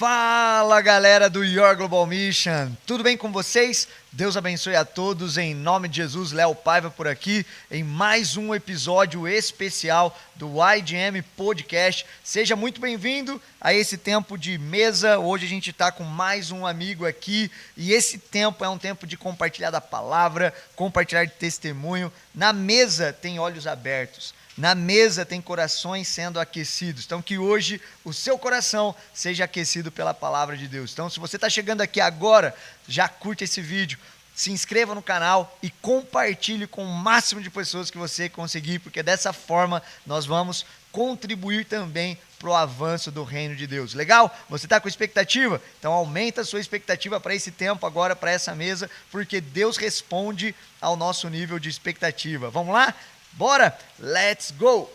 Fala, galera do Your Global Mission, tudo bem com vocês? Deus abençoe a todos, em nome de Jesus. Léo Paiva por aqui, em mais um episódio especial do YGM Podcast. Seja muito bem-vindo a esse tempo de mesa. Hoje a gente está com mais um amigo aqui e esse tempo é um tempo de compartilhar da palavra, compartilhar de testemunho. Na mesa tem olhos abertos. Na mesa tem corações sendo aquecidos. Então que hoje o seu coração seja aquecido pela palavra de Deus. Então se você está chegando aqui agora, já curte esse vídeo, se inscreva no canal e compartilhe com o máximo de pessoas que você conseguir, porque dessa forma nós vamos contribuir também para o avanço do reino de Deus. Legal? Você está com expectativa? Então aumenta a sua expectativa para esse tempo agora, para essa mesa, porque Deus responde ao nosso nível de expectativa. Vamos lá? Bora? Let's go!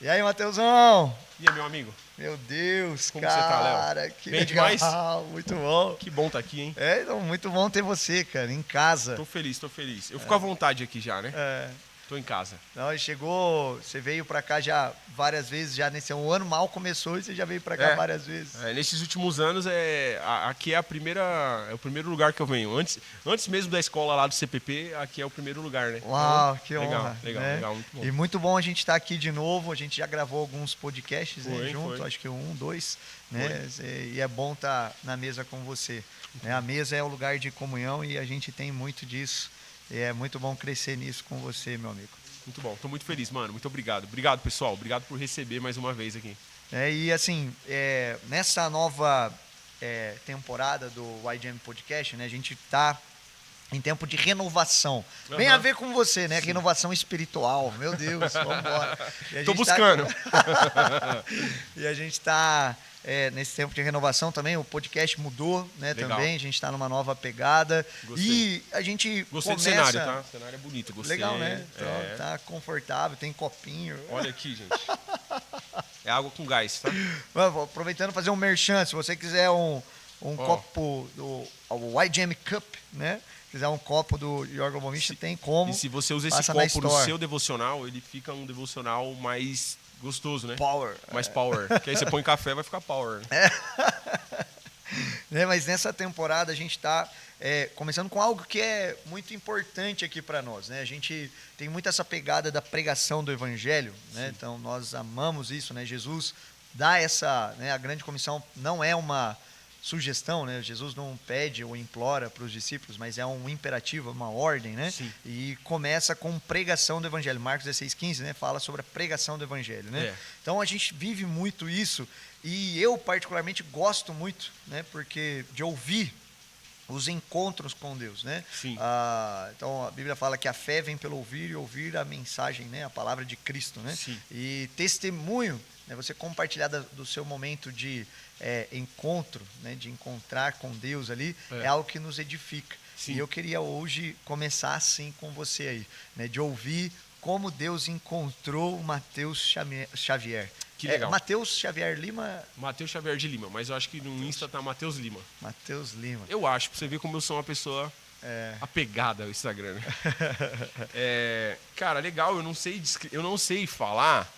E aí, Mateusão? E aí, meu amigo? Meu Deus, como cara, você tá, Léo? Que Bem legal, demais? muito bom. Que bom tá aqui, hein? É, então, muito bom ter você, cara, em casa. Tô feliz. Eu fico à vontade aqui já, né? É. Tô em casa. Não, chegou, você veio pra cá já várias vezes, já nesse um ano mal começou e você já veio pra cá várias vezes. Nesses últimos anos, aqui é o primeiro lugar que eu venho. Antes mesmo da escola lá do CPP, aqui é o primeiro lugar, né? Uau, então, que honra. Legal, muito bom. E muito bom a gente estar aqui de novo, a gente já gravou alguns podcasts junto, foi. Acho que 1, 2, né? E é bom estar na mesa com você. Né? A mesa é o lugar de comunhão e a gente tem muito disso. E é muito bom crescer nisso com você, meu amigo. Muito bom, tô muito feliz, mano. Muito obrigado. Obrigado, pessoal. Obrigado por receber mais uma vez aqui. E assim, nessa nova temporada do YGM Podcast, né, a gente está em tempo de renovação. Bem a ver com você, né? Sim. Renovação espiritual. Meu Deus, vamos embora. Tô buscando. E a gente está nesse tempo de renovação também. O podcast mudou, né? Legal. Também. A gente está numa nova pegada. Gostei. E a gente Gostei começa... do cenário, tá? O cenário é bonito, gostei. Legal, né? Então, tá confortável, tem copinho. Olha aqui, gente. É água com gás, tá? Vou aproveitando fazer um merchan. Se você quiser um copo do YGM Cup, né? Quiser um copo do Your Global Mission, tem como. E se você usa esse copo no seu devocional, ele fica um devocional mais gostoso, né? Power. Mais power. Porque aí você põe café, vai ficar power. Mas nessa temporada a gente está começando com algo que é muito importante aqui para nós, né? A gente tem muito essa pegada da pregação do evangelho, né? Então nós amamos isso, né? Jesus dá essa, né? A grande comissão não é uma sugestão, né? Jesus não pede ou implora para os discípulos, mas é um imperativo, uma ordem, né? Sim. E começa com pregação do evangelho. Marcos 16:15, né? Fala sobre a pregação do evangelho, né? Então a gente vive muito isso e eu particularmente gosto muito, né? Porque de ouvir os encontros com Deus, né? Sim. Então a Bíblia fala que a fé vem pelo ouvir e ouvir a mensagem, né? A palavra de Cristo, né? Sim. E testemunho, né? Você compartilhar do seu momento de encontro, né? De encontrar com Deus ali, é algo que nos edifica. Sim. E eu queria hoje começar assim com você aí, né? De ouvir como Deus encontrou o Mateus Xavier. Que legal. Mateus Xavier Lima? Mateus Xavier de Lima, mas eu acho que no Insta tá Mateus Lima. Mateus Lima. Eu acho, pra você ver como eu sou uma pessoa apegada ao Instagram. Né? Cara, legal, eu não sei falar.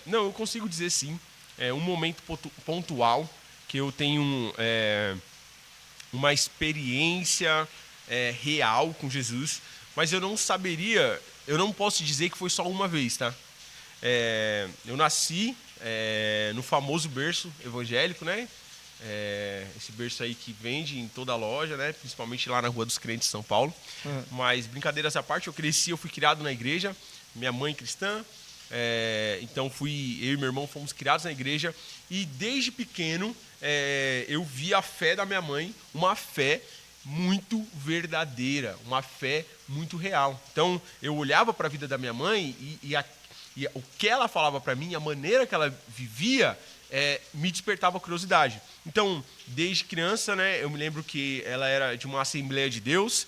Não, eu consigo dizer sim. É um momento pontual que eu tenho uma experiência real com Jesus, mas eu não posso dizer que foi só uma vez, tá? Eu nasci no famoso berço evangélico, né? Esse berço aí que vende em toda a loja, né? Principalmente lá na Rua dos Crentes, São Paulo. Mas brincadeiras à parte, eu fui criado na igreja, minha mãe cristã, então eu e meu irmão fomos criados na igreja e desde pequeno eu vi a fé da minha mãe, uma fé muito verdadeira, uma fé muito real. Então eu olhava para a vida da minha mãe e o que ela falava para mim, a maneira que ela vivia, me despertava curiosidade. Então, desde criança, né, eu me lembro que ela era de uma Assembleia de Deus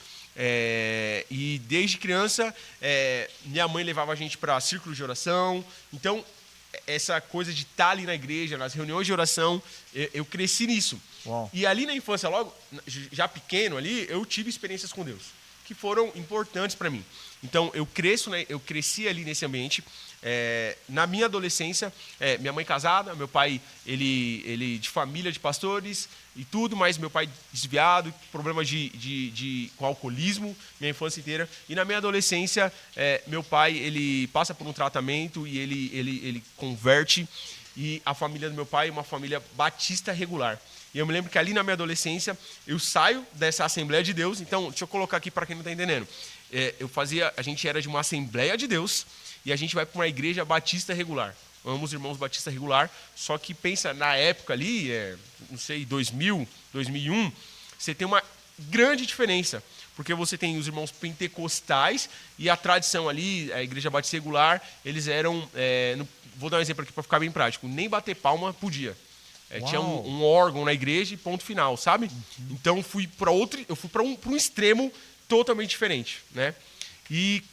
E desde criança, minha mãe levava a gente para círculo de oração. Então, essa coisa de estar ali na igreja, nas reuniões de oração, eu cresci nisso. Uau. E ali na infância, logo, já pequeno ali, eu tive experiências com Deus, que foram importantes para mim. Então, eu cresci ali nesse ambiente. Na minha adolescência, minha mãe casada, meu pai, ele de família de pastores e tudo, mas meu pai desviado, problema com alcoolismo, minha infância inteira. E na minha adolescência, meu pai, ele passa por um tratamento e ele converte. E a família do meu pai é uma família batista regular. E eu me lembro que ali na minha adolescência, eu saio dessa Assembleia de Deus. Então, deixa eu colocar aqui para quem não está entendendo. A gente era de uma Assembleia de Deus e a gente vai para uma igreja batista regular. Amo os irmãos batista regular, só que pensa, na época ali, não sei, 2000, 2001, você tem uma grande diferença. Porque você tem os irmãos pentecostais e a tradição ali, a igreja batista regular, eles eram, vou dar um exemplo aqui para ficar bem prático, nem bater palma podia. Tinha um órgão na igreja e ponto final, sabe? Então eu fui para um extremo totalmente diferente, né? E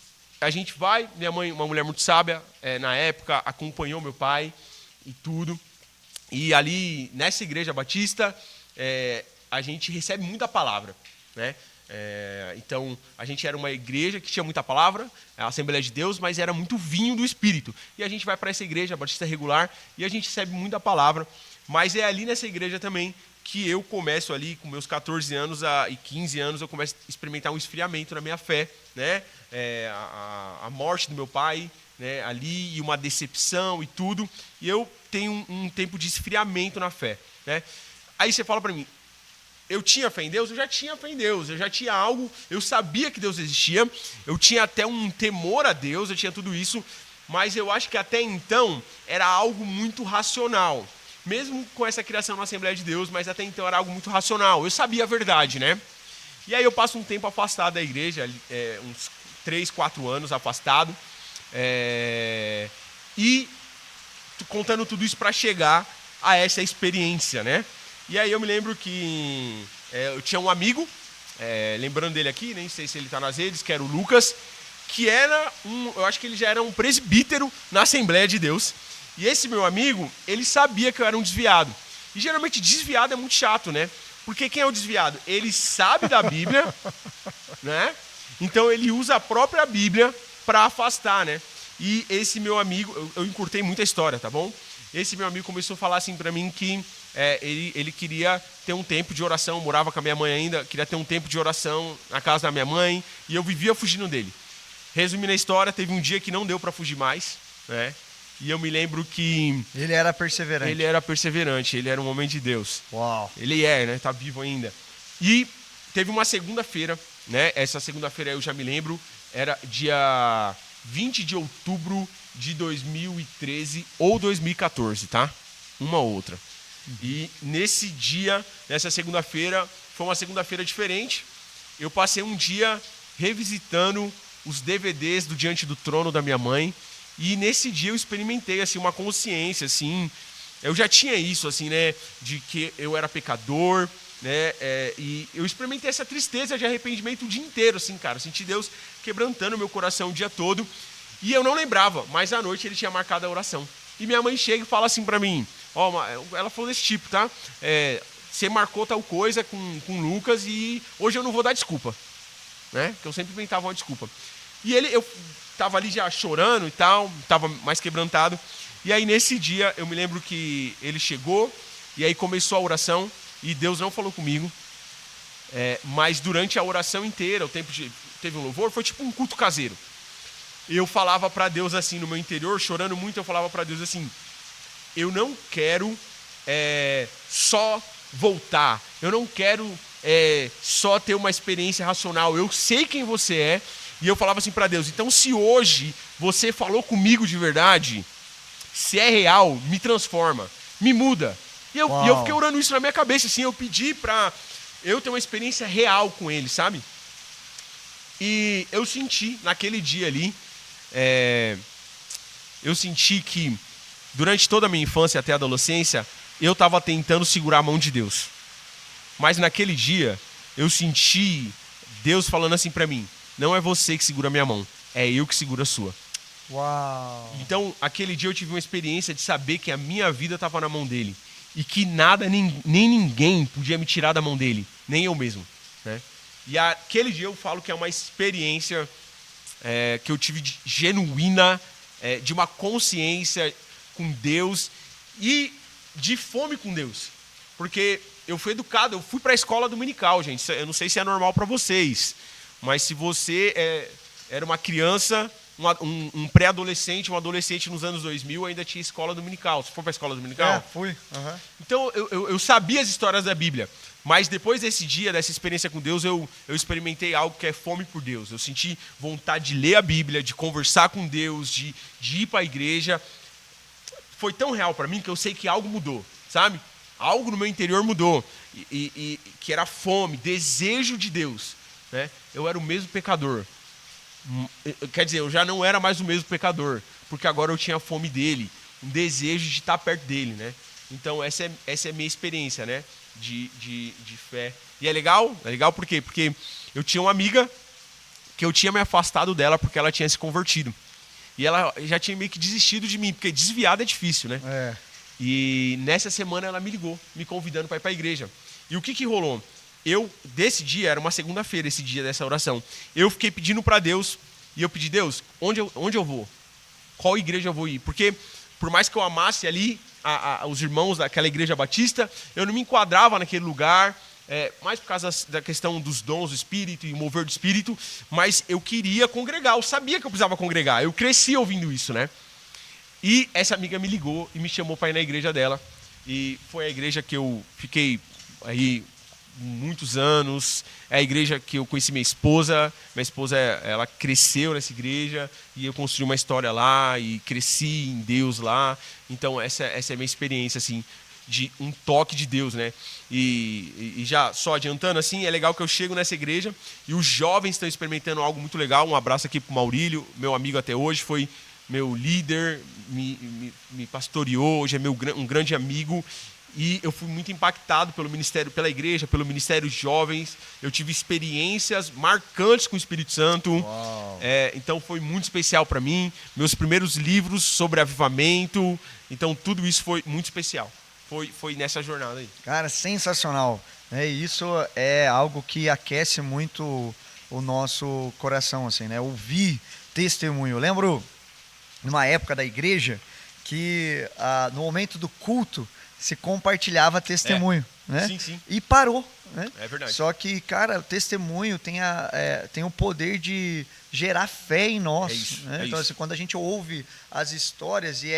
a gente vai, minha mãe, uma mulher muito sábia, na época, acompanhou meu pai e tudo. E ali, nessa igreja batista, a gente recebe muita palavra, né? Então, a gente era uma igreja que tinha muita palavra, a Assembleia de Deus, mas era muito vinho do Espírito. E a gente vai para essa igreja batista regular e a gente recebe muita palavra. Mas é ali nessa igreja também que eu começo ali, com meus 14 anos e 15 anos, eu começo a experimentar um esfriamento na minha fé, né? A morte do meu pai, né? Ali, e uma decepção e tudo. E eu tenho um tempo de esfriamento na fé, né? Aí você fala para mim, eu tinha fé em Deus? Eu já tinha fé em Deus, eu já tinha algo, eu sabia que Deus existia, eu tinha até um temor a Deus, eu tinha tudo isso, mas eu acho que até então era algo muito racional. Mesmo com essa criação na Assembleia de Deus, mas até então era algo muito racional. Eu sabia a verdade, né? E aí eu passo um tempo afastado da igreja, uns 3, 4 anos afastado, e contando tudo isso para chegar a essa experiência, né? E aí eu me lembro que eu tinha um amigo, lembrando dele aqui, nem sei se ele está nas redes, que era o Lucas, que eu acho que ele já era um presbítero na Assembleia de Deus. E esse meu amigo, ele sabia que eu era um desviado. E geralmente desviado é muito chato, né? Porque quem é o desviado? Ele sabe da Bíblia, né? Então ele usa a própria Bíblia para afastar, né? E esse meu amigo, eu encurtei muita história, tá bom? Esse meu amigo começou a falar assim para mim que ele queria ter um tempo de oração, morava com a minha mãe ainda, queria ter um tempo de oração na casa da minha mãe, e eu vivia fugindo dele. Resumindo a história, teve um dia que não deu para fugir mais, né? E eu me lembro que... Ele era perseverante. Ele era perseverante, ele era um homem de Deus. Uau. Ele né? Tá vivo ainda. E teve uma segunda-feira, né? Essa segunda-feira eu já me lembro, era dia 20 de outubro de 2013 ou 2014, tá? Uma ou outra. E nesse dia, nessa segunda-feira, foi uma segunda-feira diferente. Eu passei um dia revisitando os DVDs do Diante do Trono da minha mãe. E nesse dia eu experimentei assim, uma consciência, assim, eu já tinha isso, assim, né, de que eu era pecador, né, e eu experimentei essa tristeza de arrependimento o dia inteiro, assim, cara, eu senti Deus quebrantando o meu coração o dia todo, e eu não lembrava, mas à noite ele tinha marcado a oração. E minha mãe chega e fala assim pra mim, ela falou desse tipo, tá, você marcou tal coisa com o Lucas e hoje eu não vou dar desculpa, né, que eu sempre inventava uma desculpa. E eu tava ali já chorando e tal, tava mais quebrantado. E aí nesse dia eu me lembro que ele chegou e aí começou a oração e Deus não falou comigo. Mas durante a oração inteira, teve um louvor, foi tipo um culto caseiro. Eu falava para Deus assim no meu interior, chorando muito, eu falava para Deus assim: eu não quero só voltar, eu não quero só ter uma experiência racional, eu sei quem você é. E eu falava assim para Deus, então se hoje você falou comigo de verdade, se é real, me transforma, me muda. E eu fiquei orando isso na minha cabeça, assim, eu pedi para eu ter uma experiência real com ele, sabe? E eu senti naquele dia ali, eu senti que durante toda a minha infância até a adolescência, eu estava tentando segurar a mão de Deus. Mas naquele dia, eu senti Deus falando assim pra mim: não é você que segura a minha mão, é eu que seguro a sua. Uau! Então, aquele dia eu tive uma experiência de saber que a minha vida estava na mão dele. E que nada, nem ninguém podia me tirar da mão dele, nem eu mesmo, né? E aquele dia eu falo que é uma experiência que eu tive genuína, de uma consciência com Deus e de fome com Deus. Porque eu fui educado, eu fui para a escola dominical, gente. Eu não sei se é normal para vocês, mas se você era uma criança, um pré-adolescente, um adolescente nos anos 2000, ainda tinha escola dominical. Você foi para a escola dominical? Fui. Uhum. Então, eu sabia as histórias da Bíblia. Mas depois desse dia, dessa experiência com Deus, eu experimentei algo que é fome por Deus. Eu senti vontade de ler a Bíblia, de conversar com Deus, de ir para a igreja. Foi tão real para mim que eu sei que algo mudou, sabe? Algo no meu interior mudou. E que era fome, desejo de Deus, né? Eu era o mesmo pecador. Quer dizer, eu já não era mais o mesmo pecador, porque agora eu tinha fome dele, um desejo de estar perto dele, né? Então essa é a minha experiência, né? De fé. E é legal? É legal por quê? Porque eu tinha uma amiga que eu tinha me afastado dela porque ela tinha se convertido. E ela já tinha meio que desistido de mim, porque desviado é difícil, né? E nessa semana ela me ligou, me convidando para ir para a igreja. E o que rolou? Desse dia, era uma segunda-feira esse dia dessa oração, eu fiquei pedindo para Deus, e eu pedi: Deus, onde eu vou? Qual igreja eu vou ir? Porque por mais que eu amasse ali os irmãos daquela igreja batista, eu não me enquadrava naquele lugar, mais por causa da questão dos dons do Espírito e mover do Espírito, mas eu queria congregar, eu sabia que eu precisava congregar, eu cresci ouvindo isso, né? E essa amiga me ligou e me chamou para ir na igreja dela, e foi a igreja que eu fiquei aí muitos anos. É a igreja que eu conheci minha esposa, ela cresceu nessa igreja e eu construí uma história lá e cresci em Deus lá. Então essa é a minha experiência, assim, de um toque de Deus, né? E já só adiantando, assim, é legal que eu chego nessa igreja e os jovens estão experimentando algo muito legal. Um abraço aqui pro Maurílio, meu amigo até hoje, foi meu líder, me pastoreou, hoje é um grande amigo. E eu fui muito impactado pelo ministério, pela igreja, pelo ministério de jovens. Eu tive experiências marcantes com o Espírito Santo. Então foi muito especial para mim. Meus primeiros livros sobre avivamento. Então tudo isso foi muito especial. Foi nessa jornada aí. Cara, sensacional. Isso é algo que aquece muito o nosso coração, assim, né? Ouvir testemunho. Eu lembro, numa época da igreja, que no momento do culto se compartilhava testemunho, né? Sim. E parou, né? É verdade. Só que, cara, o testemunho tem o poder de gerar fé em nós. Né? Então, assim, quando a gente ouve as histórias e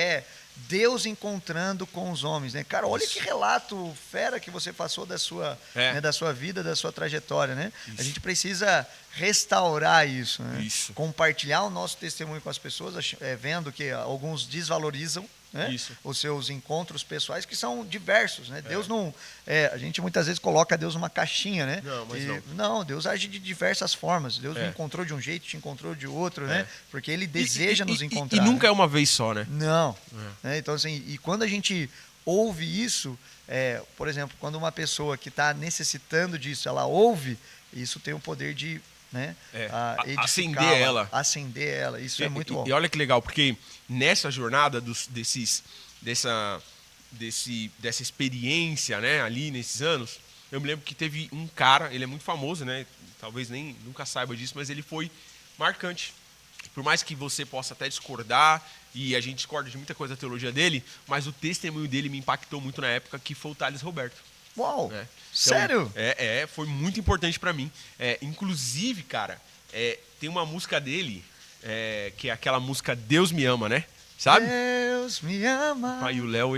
Deus encontrando com os homens, né? Cara, olha que relato fera que você passou da sua, né, da sua vida, da sua trajetória, né? A gente precisa restaurar isso, né? Compartilhar o nosso testemunho com as pessoas, vendo que alguns desvalorizam, né? Os seus encontros pessoais, que são diversos, né? Deus não... a gente muitas vezes coloca Deus numa caixinha, né? Não, Deus age de diversas formas. Deus me encontrou de um jeito, te encontrou de outro, né? Porque Ele deseja nos encontrar. E nunca é uma vez só, né? Não. Então, assim, e quando a gente ouve isso, por exemplo, quando uma pessoa que está necessitando disso, ela ouve, isso tem o poder de... né? Acender ela. Isso é muito bom. E olha que legal, porque nessa jornada dessa experiência, né, ali nesses anos, eu me lembro que teve um cara, ele é muito famoso, né? Talvez nem nunca saiba disso, mas ele foi marcante. Por mais que você possa até discordar, e a gente discorda de muita coisa da teologia dele, mas o testemunho dele me impactou muito na época, que foi o Thales Roberto. Uau! Então, sério? Foi muito importante pra mim. Inclusive, cara, tem uma música dele, que é aquela música Deus Me Ama, né? Sabe? Deus me ama. Aí o Léo,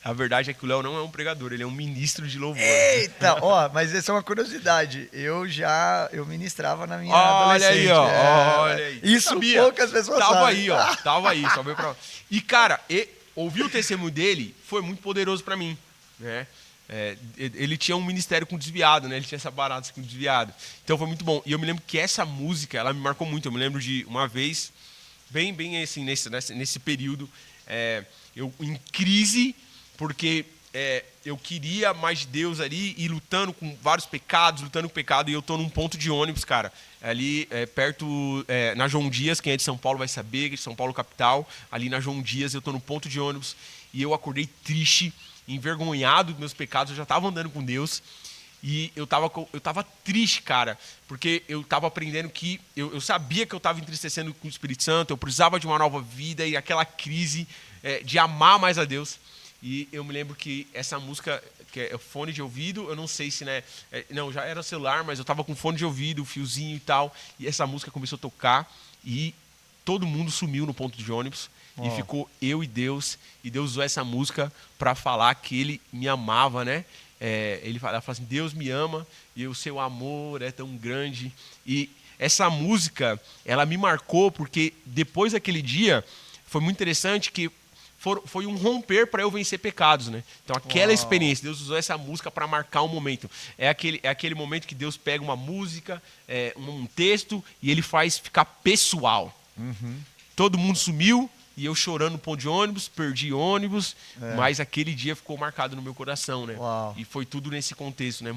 a verdade é que o Léo não é um pregador, ele é um ministro de louvor. Eita, mas essa é uma curiosidade. Eu ministrava na minha adolescência. Olha aí. Isso poucas pessoas sabem. Tava aí, só veio pra... E, cara, ouvir o testemunho dele foi muito poderoso pra mim, né? Ele tinha um ministério com desviado, né? Ele tinha essa barata com desviado. Então foi muito bom. E eu me lembro que essa música, ela me marcou muito. Eu me lembro de uma vez, bem assim, nesse período, eu em crise, porque eu queria mais de Deus ali e lutando com vários pecados, lutando com pecado, e eu tô num ponto de ônibus, cara, ali perto, na João Dias, quem é de São Paulo vai saber, de São Paulo capital, ali na João Dias, eu tô no ponto de ônibus e eu acordei triste, envergonhado dos meus pecados, eu já tava andando com Deus e eu tava triste, cara, porque eu tava aprendendo que eu sabia que eu tava entristecendo com o Espírito Santo, eu precisava de uma nova vida e aquela crise de amar mais a Deus. E eu me lembro que essa música, que é fone de ouvido, eu não sei se, né... não, já era celular, mas eu tava com fone de ouvido, fiozinho e tal. E essa música começou a tocar e todo mundo sumiu no ponto de ônibus. E ficou eu e Deus. E Deus usou essa música para falar que Ele me amava, né? Ele fala assim, Deus me ama e o seu amor é tão grande. E essa música, ela me marcou porque depois daquele dia, foi muito interessante que foi um romper para eu vencer pecados, né? Então aquela experiência, Deus usou essa música para marcar um momento. É aquele momento que Deus pega uma música, um texto e Ele faz ficar pessoal. Todo mundo sumiu e eu chorando no ponto de ônibus, perdi ônibus, mas aquele dia ficou marcado no meu coração, né? E foi tudo nesse contexto, né?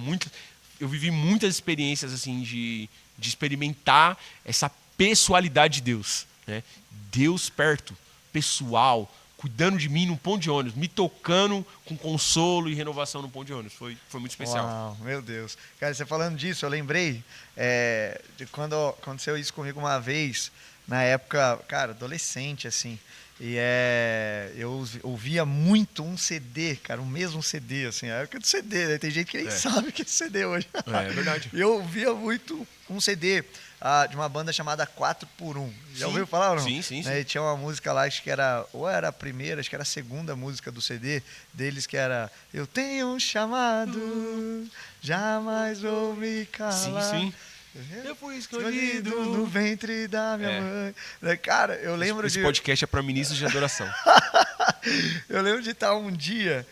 Eu vivi muitas experiências assim de experimentar essa pessoalidade de Deus, né? Deus perto, pessoal, cuidando de mim no ponto de ônibus, me tocando com consolo e renovação no ponto de ônibus. Foi muito especial. Uau, meu Deus. Cara, você falando disso, eu lembrei de quando aconteceu isso comigo uma vez, na época, cara, adolescente, assim. E eu ouvia muito um CD, cara, o mesmo CD, assim, a época do CD, né? Tem gente que nem sabe o que é CD hoje. É verdade. Eu ouvia muito um CD de uma banda chamada 4x1. Já ouviu falar ou não? Sim. E tinha uma música lá, acho que era, ou era a primeira, acho que era a segunda música do CD deles, que era Eu tenho um chamado, jamais vou me calar. Sim. Eu fui escolhido no ventre da minha mãe. Cara, eu lembro Esse podcast é para ministros de adoração. Eu lembro de estar um dia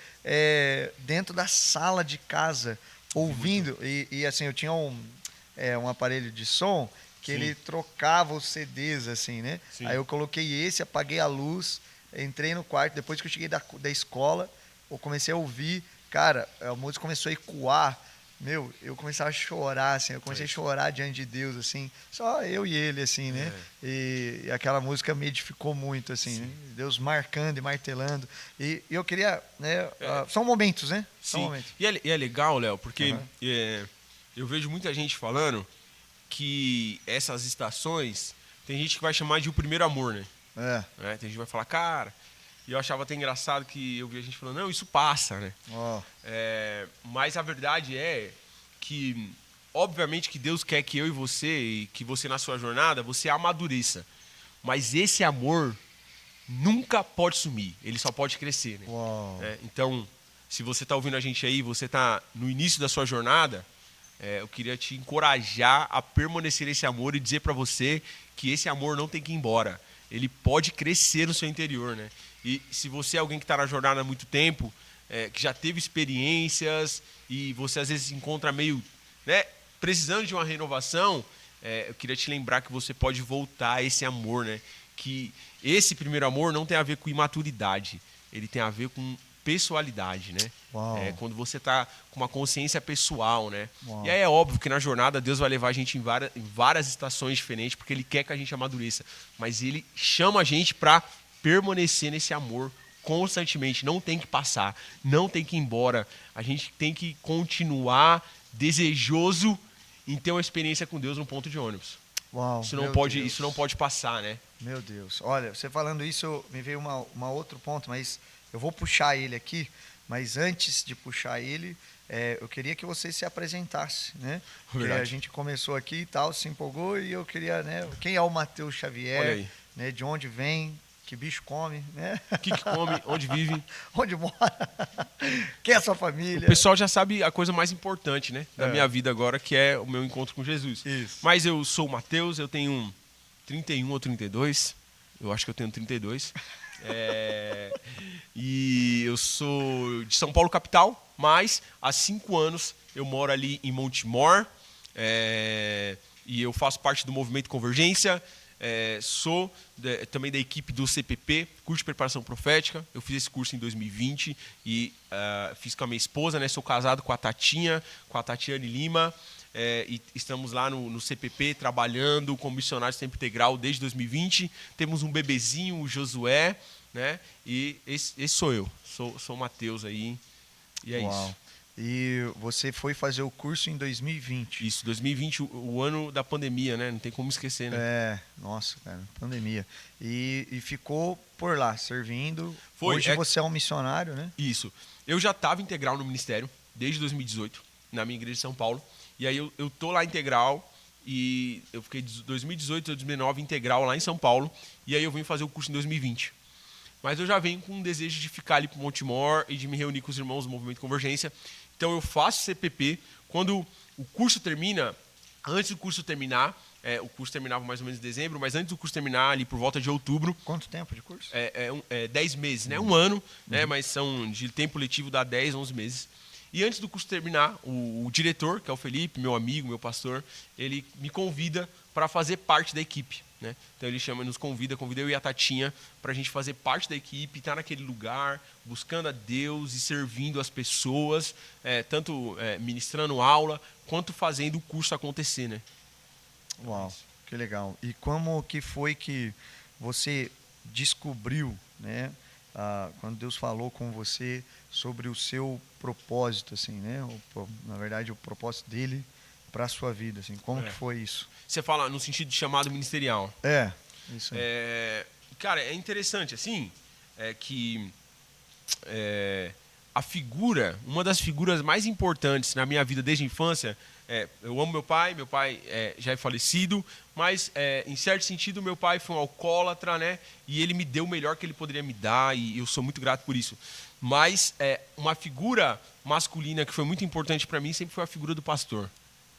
dentro da sala de casa, ouvindo, e assim, eu tinha um aparelho de som que ele trocava os CDs, assim, né? Sim. Aí eu coloquei esse, apaguei a luz, entrei no quarto, depois que eu cheguei da escola, eu comecei a ouvir, cara, a música começou a ecoar. Meu, eu começava a chorar, assim, eu comecei a chorar diante de Deus, assim, só eu e ele, assim, né? E aquela música me edificou muito, assim, né? Deus marcando e martelando. E eu queria, né? São momentos, né? São momentos. E é legal, Léo, porque eu vejo muita gente falando que essas estações, tem gente que vai chamar de o primeiro amor, né? Tem gente que vai falar, cara... E eu achava até engraçado que eu vi a gente falando, não, isso passa, né? Mas a verdade é que, obviamente que Deus quer que eu e você, e que você na sua jornada, você amadureça. Mas esse amor nunca pode sumir, ele só pode crescer, né? Então, se você está ouvindo a gente aí, você está no início da sua jornada, eu queria te encorajar a permanecer nesse amor e dizer para você que esse amor não tem que ir embora. Ele pode crescer no seu interior, né? E se você é alguém que está na jornada há muito tempo, que já teve experiências e você às vezes se encontra meio, né, precisando de uma renovação, eu queria te lembrar que você pode voltar a esse amor, né? Que esse primeiro amor não tem a ver com imaturidade, ele tem a ver com pessoalidade, né? Quando você está com uma consciência pessoal, né? E aí é óbvio que na jornada Deus vai levar a gente em várias estações diferentes, porque Ele quer que a gente amadureça. Mas Ele chama a gente para permanecer nesse amor constantemente. Não tem que passar, não tem que ir embora. A gente tem que continuar desejoso em ter uma experiência com Deus no ponto de ônibus. Isso não pode passar, né? Meu Deus. Olha, você falando isso, me veio uma outro ponto, mas eu vou puxar ele aqui. Mas antes de puxar ele, eu queria que você se apresentasse, né? Porque a gente começou aqui e tal, se empolgou e eu queria, né? Quem é o Matheus Xavier? Né? De onde vem? Que bicho come, né? O que come? Onde vive? Onde mora? Quem é a sua família? O pessoal já sabe a coisa mais importante, né? Da minha vida agora, que é o meu encontro com Jesus. Isso. Mas eu sou o Matheus, eu tenho 31 ou 32. Eu acho que eu tenho 32. E eu sou de São Paulo capital, mas há 5 anos eu moro ali em Montemor, e eu faço parte do movimento Convergência. Sou também da equipe do CPP, curso de preparação profética. Eu fiz esse curso em 2020 e fiz com a minha esposa, né? Sou casado com a Tatiane Lima. E estamos lá no CPP trabalhando como missionários de tempo integral desde 2020. Temos um bebezinho, o Josué, né? E esse sou eu, sou o Matheus aí. E é Uau. isso. E você foi fazer o curso em 2020. Isso, 2020, o ano da pandemia, né? Não tem como esquecer, né? Nossa, cara, pandemia. E ficou por lá, servindo. Foi, Hoje você é um missionário, né? Isso. Eu já estava integral no ministério desde 2018, na minha igreja de São Paulo. E aí eu tô lá integral e eu fiquei de 2018 a 2019 integral lá em São Paulo. E aí eu vim fazer o curso em 2020. Mas eu já venho com um desejo de ficar ali para Montemor e de me reunir com os irmãos do Movimento Convergência. Então eu faço CPP. Quando o curso termina, antes do curso terminar, o curso terminava mais ou menos em dezembro, mas antes do curso terminar, ali por volta de outubro... Quanto tempo de curso? 10 meses, né? Um ano, né? Mas são de tempo letivo dá 10, 11 meses. E antes do curso terminar, o diretor, que é o Felipe, meu amigo, meu pastor, ele me convida para fazer parte da equipe, né? Então ele nos convida eu e a Tatinha para a gente fazer parte da equipe, estar naquele lugar, buscando a Deus e servindo as pessoas, tanto ministrando aula, quanto fazendo o curso acontecer, né? Uau, que legal. E como que foi que você descobriu, né? Quando Deus falou com você sobre o seu propósito, assim, né? Na verdade, o propósito dele para a sua vida, assim. Como que foi isso? Você fala no sentido de chamado ministerial. Isso aí. Cara, é interessante, assim, que a figura, uma das figuras mais importantes na minha vida desde a infância, eu amo meu pai já é falecido, mas em certo sentido meu pai foi um alcoólatra, né? E ele me deu o melhor que ele poderia me dar e eu sou muito grato por isso. Mas uma figura masculina que foi muito importante para mim sempre foi a figura do pastor,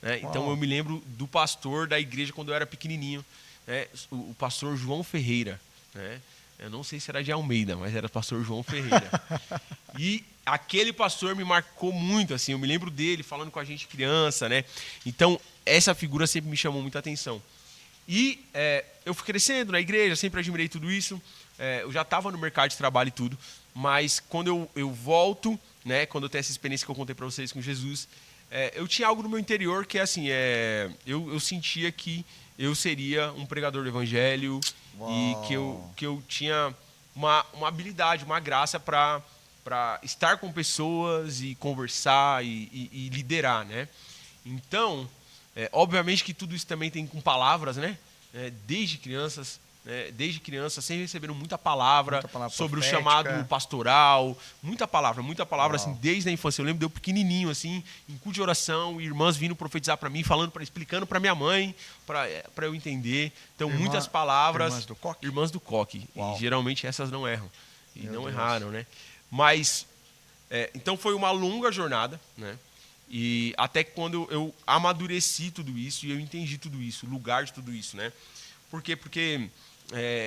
né? Então eu me lembro do pastor da igreja quando eu era pequenininho, né? O pastor João Ferreira, né? Eu não sei se era de Almeida, mas era o pastor João Ferreira. E aquele pastor me marcou muito, assim, eu me lembro dele falando com a gente criança, né? Então, essa figura sempre me chamou muita atenção. E eu fui crescendo na igreja, sempre admirei tudo isso. Eu já estava no mercado de trabalho e tudo, mas quando eu volto, né, quando eu tenho essa experiência que eu contei para vocês com Jesus, eu tinha algo no meu interior que, assim, eu sentia que eu seria um pregador do evangelho. Uau. E que eu tinha uma habilidade, uma graça para estar com pessoas e conversar e liderar, né? Então, obviamente que tudo isso também tem com palavras, né? Desde criança, sempre receberam muita palavra sobre profética. O chamado pastoral, muita palavra, assim, desde a infância. Eu lembro de eu pequenininho, assim, em culto de oração, irmãs vindo profetizar para mim, explicando para minha mãe, para eu entender. Então, muitas palavras. Irmãs do Coque. E geralmente essas não erram. E Meu não Deus. Erraram, né? Mas, então foi uma longa jornada, né? E até quando eu amadureci tudo isso e eu entendi tudo isso, o lugar de tudo isso, né? Por quê? Porque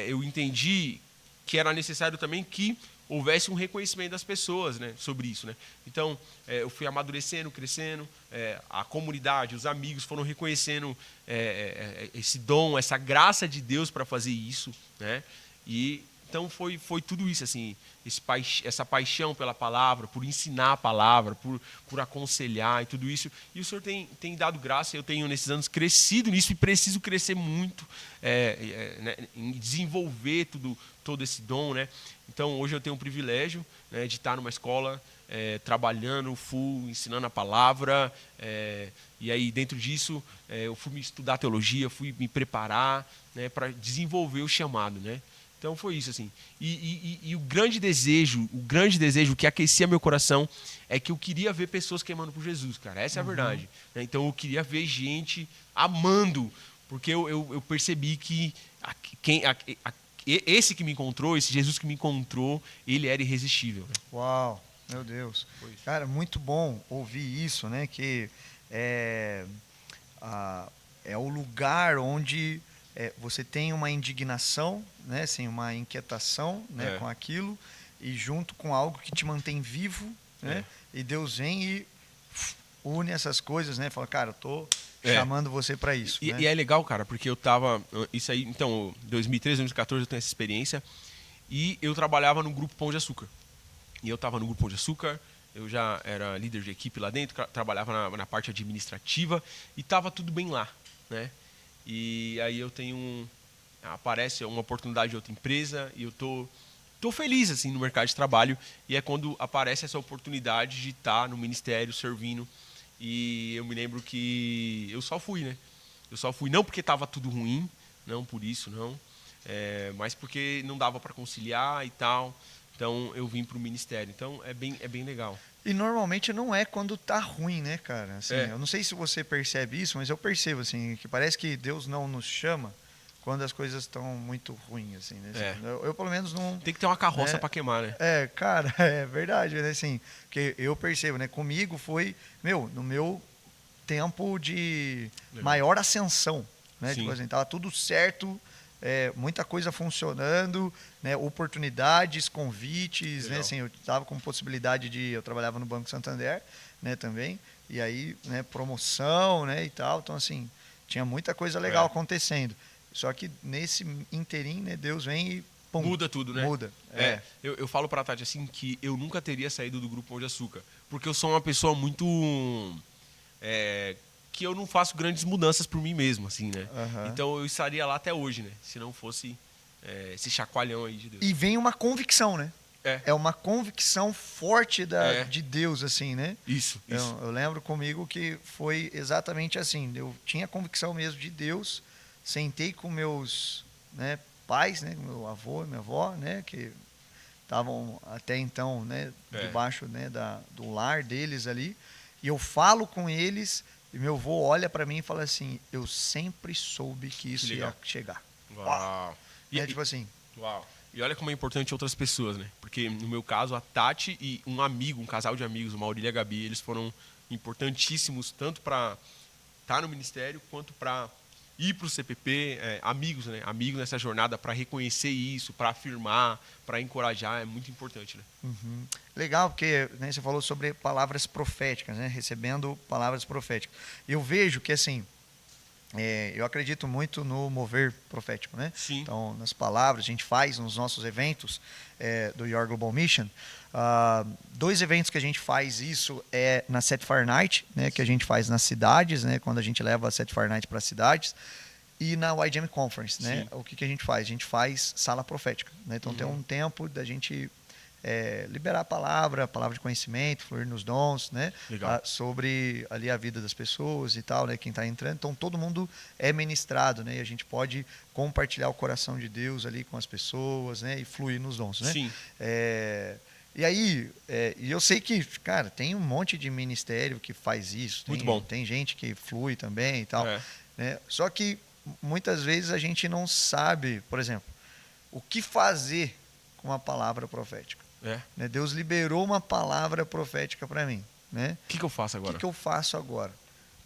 eu entendi que era necessário também que houvesse um reconhecimento das pessoas, né, sobre isso, né? Então, eu fui amadurecendo, crescendo, a comunidade, os amigos foram reconhecendo esse dom, essa graça de Deus para fazer isso, né? E então foi tudo isso, assim, essa paixão pela palavra, por ensinar a palavra, por aconselhar e tudo isso. E o Senhor tem dado graça, eu tenho nesses anos crescido nisso e preciso crescer muito né, em desenvolver todo esse dom, né? Então hoje eu tenho o privilégio, né, de estar numa escola trabalhando full, ensinando a palavra, e aí dentro disso eu fui estudar teologia, fui me preparar, né, para desenvolver o chamado, né? Então foi isso, assim. E o grande desejo que aquecia meu coração é que eu queria ver pessoas queimando por Jesus, cara. Essa é a verdade. Então eu queria ver gente amando, porque eu percebi que esse que me encontrou, esse Jesus que me encontrou, ele era irresistível. Né? Uau, meu Deus. Cara, muito bom ouvir isso, né? Que é o lugar onde você tem uma indignação, né, assim, uma inquietação, né, com aquilo, e junto com algo que te mantém vivo, né, e Deus vem e une essas coisas, né, fala, cara, eu tô chamando você para isso. E, né? e é legal, cara, porque eu tava... Isso aí, então, 2013, 2014 eu tenho essa experiência. E eu trabalhava no Grupo Pão de Açúcar. E eu tava no Grupo Pão de Açúcar, eu já era líder de equipe lá dentro, trabalhava na parte administrativa e tava tudo bem lá, né? E aí eu tenho aparece uma oportunidade de outra empresa e eu tô feliz assim no mercado de trabalho, e é quando aparece essa oportunidade de estar no ministério servindo. E eu me lembro que eu só fui, né? Eu só fui não porque estava tudo ruim, não por isso, não, mas porque não dava para conciliar e tal. Então eu vim para o ministério. Então é bem legal. E normalmente não é quando tá ruim, né, cara? Assim, É. eu não sei se você percebe isso, mas eu percebo, assim, que parece que Deus não nos chama quando as coisas estão muito ruins, assim, né? Assim, eu, pelo menos, não... Tem que ter uma carroça né? para queimar, né? Cara, é verdade, né? Assim, porque eu percebo, né? Comigo foi, no meu tempo de Legal. maior ascensão, né? Sim. Tipo assim, tava tudo certo, muita coisa funcionando, né? Oportunidades, convites, né? Legal. Assim, eu tava com possibilidade eu trabalhava no Banco Santander, né? Também, e aí, né? Promoção, né? E tal, então assim, tinha muita coisa legal acontecendo. Só que nesse interim, né? Deus vem e pum, muda tudo, né? Muda. Eu falo pra Tati assim que eu nunca teria saído do Grupo Pão de Açúcar, porque eu sou uma pessoa muito que eu não faço grandes mudanças por mim mesmo, assim, né? Uhum. Então eu estaria lá até hoje, né? Se não fosse esse chacoalhão aí de Deus. E vem uma convicção, né? É uma convicção forte de Deus, assim, né? Isso. Eu lembro comigo que foi exatamente assim. Eu tinha convicção mesmo de Deus, sentei com meus, né, pais, né, meu avô e minha avó, né, que estavam até então, né, debaixo, né, do lar deles ali, e eu falo com eles e meu avô olha para mim e fala assim: eu sempre soube que isso ia chegar. Uau. E tipo assim. Uau. E olha como é importante outras pessoas, né? Porque no meu caso, a Tati e um casal de amigos, o Maurílio e a Gabi, eles foram importantíssimos tanto para estar no ministério quanto para ir para o CPP, amigos, né? Amigos nessa jornada, para reconhecer isso, para afirmar, para encorajar, é muito importante, né? Uhum. Legal, porque, né, você falou sobre palavras proféticas, né? Recebendo palavras proféticas. Eu vejo que, assim, eu acredito muito no mover profético, né? Sim. Então, nas palavras, a gente faz nos nossos eventos do Your Global Mission. 2 eventos que a gente faz isso na Set Fire Night, né? Que a gente faz nas cidades, né? Quando a gente leva a Set Fire Night para as cidades. E na YGM Conference, né? O que a gente faz? A gente faz sala profética, né? Então, tem um tempo da gente liberar a palavra de conhecimento, fluir nos dons, né? Sobre ali a vida das pessoas e tal, né? Quem está entrando. Então, todo mundo é ministrado, né? E a gente pode compartilhar o coração de Deus ali com as pessoas, né? E fluir nos dons, né? Sim. E aí, e eu sei que, cara, tem um monte de ministério que faz isso. Muito bom. Tem gente que flui também e tal. Né? Só que muitas vezes a gente não sabe, por exemplo, o que fazer com uma palavra profética. Né? Deus liberou uma palavra profética para mim. Né? O que eu faço agora? O que eu faço agora?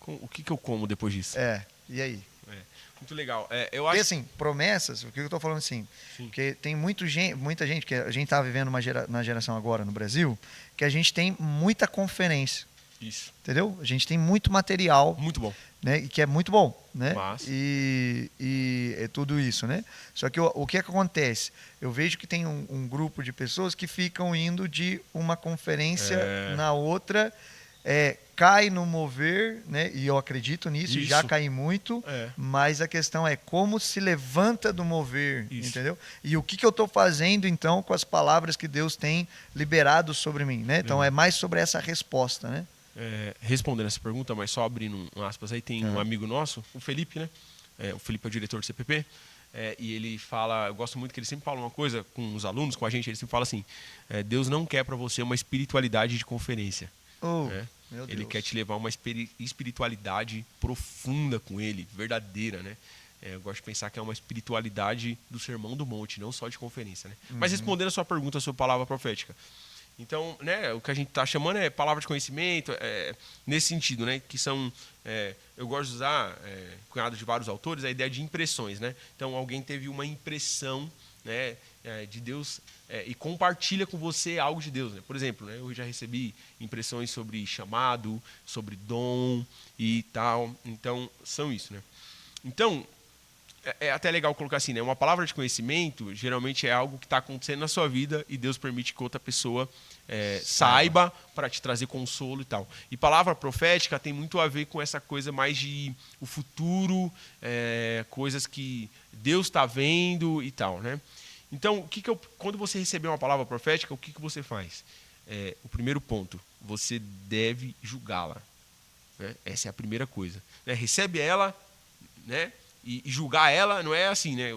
O que eu como depois disso? E aí? Muito legal. Porque, assim, promessas, o que eu estou falando assim? Sim. Porque tem muita gente, que a gente está vivendo na geração agora no Brasil, que a gente tem muita conferência. Isso. Entendeu? A gente tem muito material. Muito bom. Né? E que é muito bom, né? E é tudo isso, né? Só que o que acontece? Eu vejo que tem um grupo de pessoas que ficam indo de uma conferência na outra, cai no mover, né? E eu acredito nisso, e já caí muito, mas a questão é como se levanta do mover, entendeu? E o que eu estou fazendo, então, com as palavras que Deus tem liberado sobre mim, né? Então, é mais sobre essa resposta, né? Respondendo essa pergunta, mas só abrindo aspas aí, tem um amigo nosso, o Felipe, né? O Felipe é o diretor do CPP, e ele fala, eu gosto muito que ele sempre fala uma coisa com os alunos, com a gente, ele sempre fala assim: Deus não quer para você uma espiritualidade de conferência. Meu Deus. Ele quer te levar a uma espiritualidade profunda com ele, verdadeira, né? Eu gosto de pensar que é uma espiritualidade do Sermão do Monte, não só de conferência, né? Mas respondendo a sua pergunta sobre palavra profética. Então, né, o que a gente está chamando é palavra de conhecimento, nesse sentido, né, que são, eu gosto de usar, cunhado de vários autores, a ideia de impressões, né? Então, alguém teve uma impressão, né, de Deus e compartilha com você algo de Deus, né? Por exemplo, né, eu já recebi impressões sobre chamado, sobre dom e tal. Então, são isso, né? Então, é até legal colocar assim, né? Uma palavra de conhecimento geralmente é algo que está acontecendo na sua vida e Deus permite que outra pessoa saiba para te trazer consolo e tal. E palavra profética tem muito a ver com essa coisa mais de o futuro, coisas que Deus está vendo e tal, né? Então, quando você receber uma palavra profética, o que você faz? O primeiro ponto, você deve julgá-la. Né? Essa é a primeira coisa. Né? Recebe ela, né? E julgar ela não é assim, né?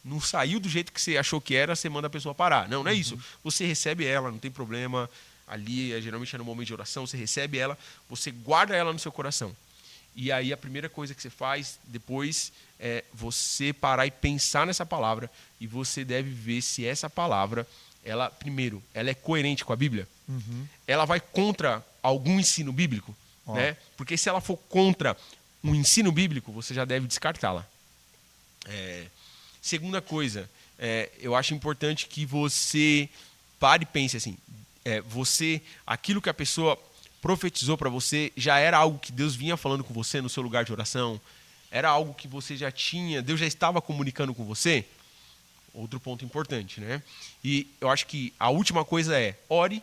Não saiu do jeito que você achou que era, você manda a pessoa parar. Não é isso. Você recebe ela, não tem problema. Ali, geralmente é no momento de oração, você recebe ela, você guarda ela no seu coração. E aí a primeira coisa que você faz depois é você parar e pensar nessa palavra e você deve ver se essa palavra, primeiro, ela é coerente com a Bíblia. Ela vai contra algum ensino bíblico, né? Porque se ela for contra um ensino bíblico, você já deve descartá-la. Segunda coisa, eu acho importante que você pare e pense assim, aquilo que a pessoa profetizou para você já era algo que Deus vinha falando com você no seu lugar de oração? Era algo que você já tinha, Deus já estava comunicando com você? Outro ponto importante, né? E eu acho que a última coisa é ore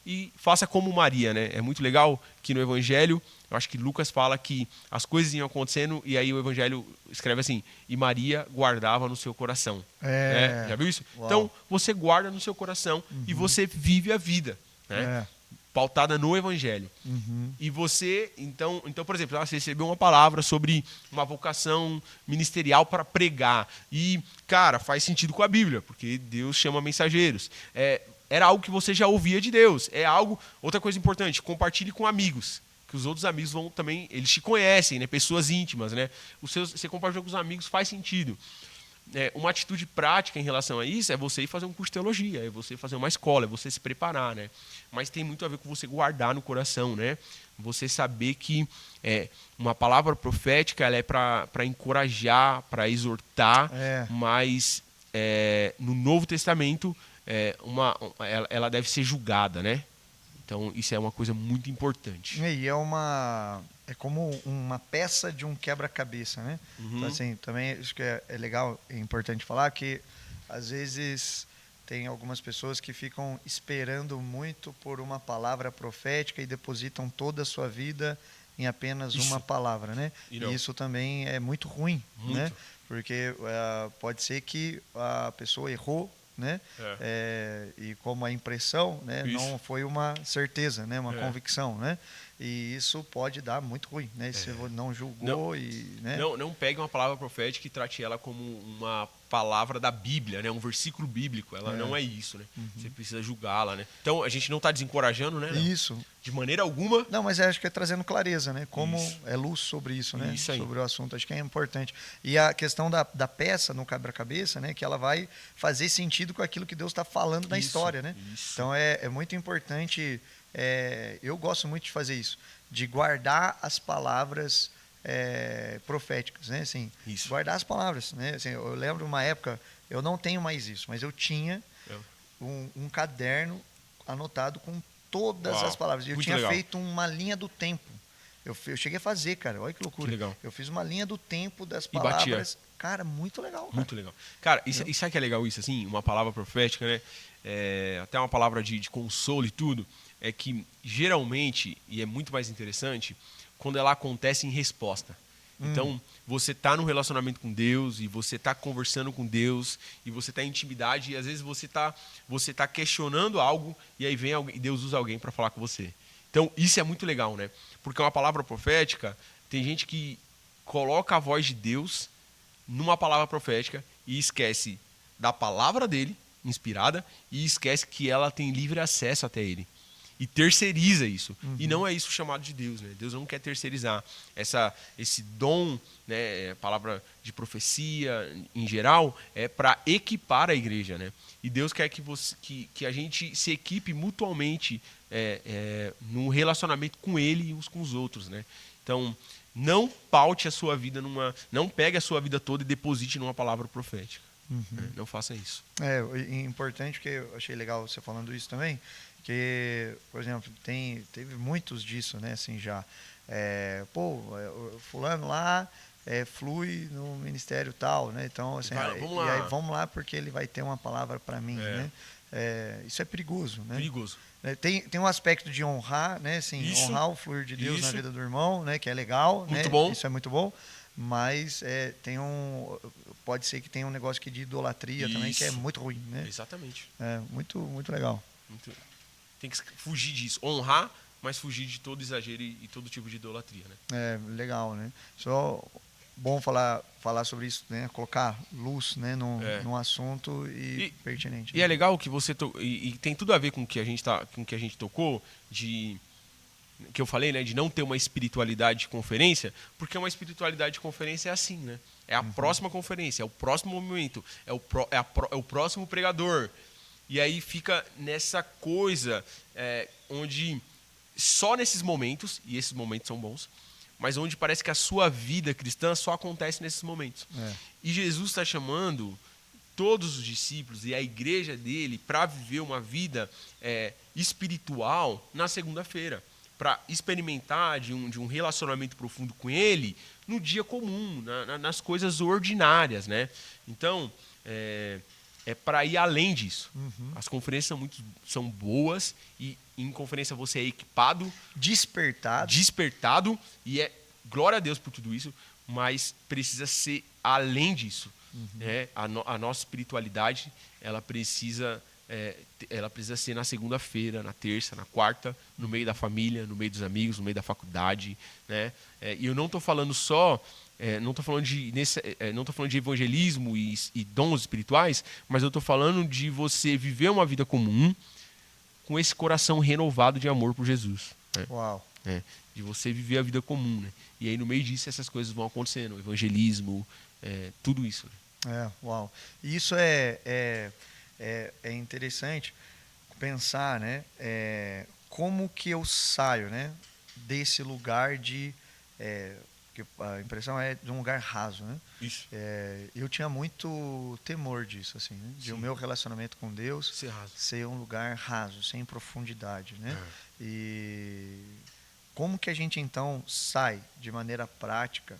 e faça como Maria, né? É muito legal que no Evangelho, eu acho que Lucas fala que as coisas iam acontecendo e aí o Evangelho escreve assim, e Maria guardava no seu coração. Né? Já viu isso? Uau. Então, você guarda no seu coração e você vive a vida, né? Pautada no Evangelho. E você, então, por exemplo, você recebeu uma palavra sobre uma vocação ministerial para pregar. E, cara, faz sentido com a Bíblia, porque Deus chama mensageiros. Era algo que você já ouvia de Deus. Outra coisa importante, compartilhe com amigos. Que os outros amigos vão também, eles te conhecem, né? Pessoas íntimas, né? Você compartilha com os amigos, faz sentido. Uma atitude prática em relação a isso é você ir fazer um curso de teologia, é você fazer uma escola, é você se preparar, né? Mas tem muito a ver com você guardar no coração, né? Você saber que uma palavra profética ela é para encorajar, para exortar, mas no Novo Testamento ela deve ser julgada, né? Então isso é uma coisa muito importante. E é como uma peça de um quebra-cabeça, né? Então, assim, também acho que é legal, é importante falar que às vezes tem algumas pessoas que ficam esperando muito por uma palavra profética e depositam toda a sua vida em apenas uma palavra, né? E isso também é muito ruim, né? Porque pode ser que a pessoa errou, né? E como a impressão, né, não foi uma certeza, né, uma convicção, né? E isso pode dar muito ruim, né? Se você não julgou né? Não pegue uma palavra profética e trate ela como uma palavra da Bíblia, né? Um versículo bíblico. Ela não é isso, né? Você precisa julgá-la, né? Então a gente não está desencorajando, né? Isso. De maneira alguma. Não, mas acho que é trazendo clareza, né? Como é luz sobre isso, né? Isso aí. Sobre o assunto, acho que é importante. E a questão da peça no quebra-cabeça, né? Que ela vai fazer sentido com aquilo que Deus está falando na história, né? Então é muito importante. Eu gosto muito de fazer isso, de guardar as palavras proféticas, né? Assim, guardar as palavras, né? Assim, eu lembro uma época, eu não tenho mais isso, mas eu tinha um caderno anotado com todas as palavras. Eu tinha feito uma linha do tempo. Eu cheguei a fazer, cara. Olha que loucura. Que legal. Eu fiz uma linha do tempo das palavras. Cara, muito legal. Cara. Muito legal. Cara, e sabe que é legal isso, assim? Uma palavra profética, né? Até uma palavra de consolo e tudo. É que, geralmente, e é muito mais interessante, quando ela acontece em resposta. Então, você está num relacionamento com Deus e você está conversando com Deus e você está em intimidade e às vezes você tá questionando algo e aí vem alguém, Deus usa alguém para falar com você. Então, isso é muito legal, né? Porque uma palavra profética, tem gente que coloca a voz de Deus numa palavra profética e esquece da palavra dele, inspirada, e esquece que ela tem livre acesso até ele. E terceiriza isso. E não é isso chamado de Deus, né? Deus não quer terceirizar. Esse dom, né, a palavra de profecia em geral, é para equipar a igreja, né? E Deus quer que a gente se equipe mutuamente num relacionamento com Ele e uns com os outros, né? Então, não paute a sua vida não pegue a sua vida toda e deposite numa palavra profética. né? Não faça isso. É importante, porque eu achei legal você falando isso também, que, por exemplo, teve muitos disso, né, assim, já. O fulano lá flui no ministério tal, né, então, assim, Vamos e aí lá. vamos lá porque ele vai ter uma palavra para mim, né. Isso é perigoso, né. Perigoso. Tem um aspecto de honrar, né, assim, Isso, honrar o fluir de Deus na isso. vida do irmão, né, que é legal, Muito né, bom. isso é muito bom, mas pode ser que tenha um negócio aqui de idolatria também, que é Isso. muito ruim, né. Exatamente. Muito, muito legal. Tem que fugir disso. Honrar, mas fugir de todo exagero e todo tipo de idolatria, né? Legal, né. Só bom falar sobre isso, né, colocar luz, né, num assunto e pertinente. E é legal que você e tem tudo a ver com o que a gente tocou que eu falei, né, de não ter uma espiritualidade de conferência, porque uma espiritualidade de conferência é assim, né? É a próxima conferência, é o próximo momento, é o próximo pregador. E aí fica nessa coisa onde só nesses momentos, e esses momentos são bons, mas onde parece que a sua vida cristã só acontece nesses momentos. E Jesus está chamando todos os discípulos e a igreja dele para viver uma vida espiritual na segunda-feira, para experimentar de um relacionamento profundo com ele no dia comum, nas coisas ordinárias, né? Então, para ir além disso. As conferências são boas e em conferência você é equipado, despertado e glória a Deus por tudo isso, mas precisa ser além disso. Né? A nossa espiritualidade ela precisa ser na segunda-feira, na terça, na quarta, no meio da família, no meio dos amigos, no meio da faculdade, né? E eu não estou falando só não estou falando de evangelismo e dons espirituais, mas eu estou falando de você viver uma vida comum com esse coração renovado de amor por Jesus. Né? Uau. De você viver a vida comum. Né? E aí, no meio disso, essas coisas vão acontecendo. Evangelismo, tudo isso. Né? Uau. E isso é interessante pensar, né? Como que eu saio, né, desse lugar de... Porque a impressão é de um lugar raso, né? Isso. Eu tinha muito temor disso, assim, né? De o meu relacionamento com Deus ser um lugar raso, sem profundidade, né? E como que a gente então sai de maneira prática?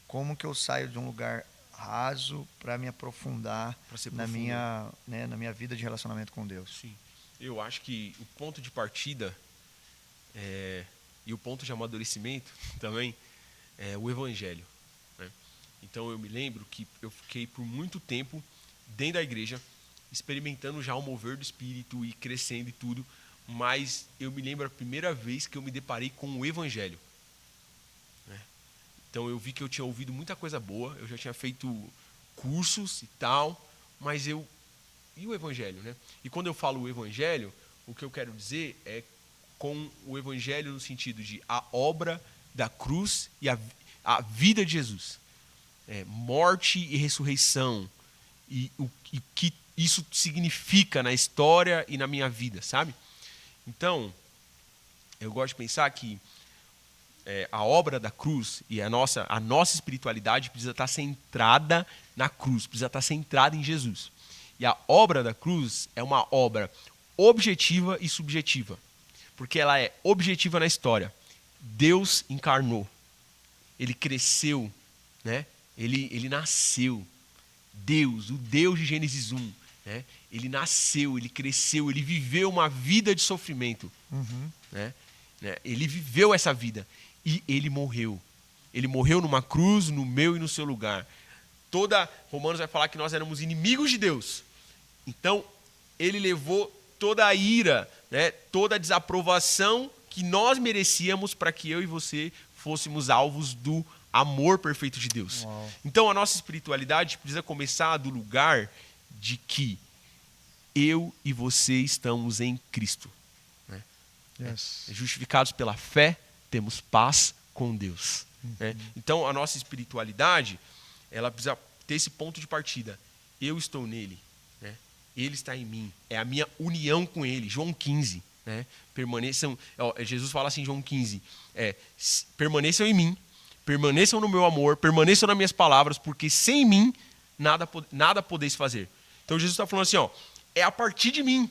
Como que eu saio de um lugar raso para me aprofundar na minha vida de relacionamento com Deus? Sim. Eu acho que o ponto de partida e o ponto de amadurecimento também o Evangelho. Né? Então eu me lembro que eu fiquei por muito tempo dentro da igreja, experimentando já o mover do Espírito e crescendo e tudo, mas eu me lembro a primeira vez que eu me deparei com o Evangelho. Né? Então eu vi que eu tinha ouvido muita coisa boa, eu já tinha feito cursos e tal, mas e o Evangelho? Né? E quando eu falo o Evangelho, o que eu quero dizer é com o Evangelho no sentido de a obra da cruz e a vida de Jesus. Morte e ressurreição. E o que isso significa na história e na minha vida, sabe? Então, eu gosto de pensar que a obra da cruz e a nossa espiritualidade precisa estar centrada na cruz, precisa estar centrada em Jesus. E a obra da cruz é uma obra objetiva e subjetiva, porque ela é objetiva na história. Deus encarnou, ele cresceu, né? Ele nasceu. Deus, o Deus de Gênesis 1, né? Ele nasceu, ele cresceu, ele viveu uma vida de sofrimento. Né? Ele viveu essa vida e ele morreu. Ele morreu numa cruz, no meu e no seu lugar. Romanos vai falar que nós éramos inimigos de Deus. Então, ele levou toda a ira, né? Toda a desaprovação que nós merecíamos para que eu e você fôssemos alvos do amor perfeito de Deus. Uau. Então a nossa espiritualidade precisa começar do lugar de que eu e você estamos em Cristo. Né? Yes. Justificados pela fé, temos paz com Deus. Né? Então a nossa espiritualidade, ela precisa ter esse ponto de partida. Eu estou nele, né? Ele está em mim. É a minha união com ele. João 15. Né? Permaneçam, Jesus fala assim em João 15, permaneçam em mim, permaneçam no meu amor, permaneçam nas minhas palavras, porque sem mim nada podeis fazer. Então Jesus está falando assim, ó, é a partir de mim.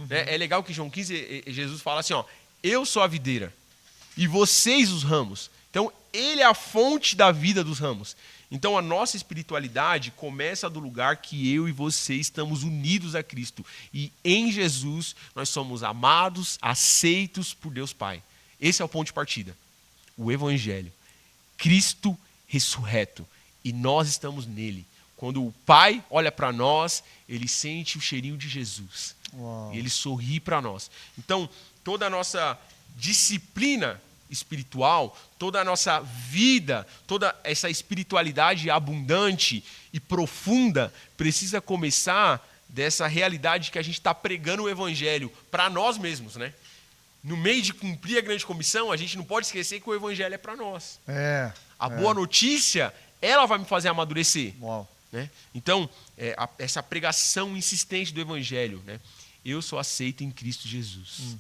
É legal que em João 15 Jesus fala assim, ó, eu sou a videira e vocês os ramos. Então ele é a fonte da vida dos ramos. Então a nossa espiritualidade começa do lugar que eu e você estamos unidos a Cristo. E em Jesus nós somos amados, aceitos por Deus Pai. Esse é o ponto de partida. O Evangelho. Cristo ressurreto. E nós estamos nele. Quando o Pai olha para nós, ele sente o cheirinho de Jesus. Uau. E ele sorri para nós. Então, toda a nossa disciplina espiritual, toda a nossa vida, toda essa espiritualidade abundante e profunda precisa começar dessa realidade que a gente está pregando o Evangelho para nós mesmos, né? No meio de cumprir a grande comissão, a gente não pode esquecer que o Evangelho é para nós. A boa notícia, ela vai me fazer amadurecer. Uau. Né? Então, essa pregação insistente do Evangelho, né? Eu sou aceito em Cristo Jesus.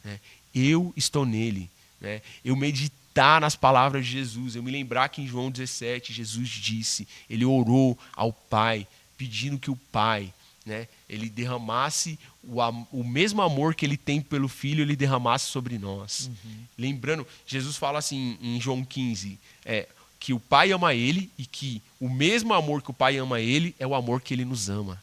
Né? Eu estou nele. Né? Eu meditar nas palavras de Jesus. Eu me lembrar que em João 17, Jesus disse, ele orou ao Pai, pedindo que o Pai, né, ele derramasse o mesmo amor que ele tem pelo Filho, ele derramasse sobre nós. Lembrando, Jesus fala assim em João 15, que o Pai ama ele e que o mesmo amor que o Pai ama ele é o amor que ele nos ama.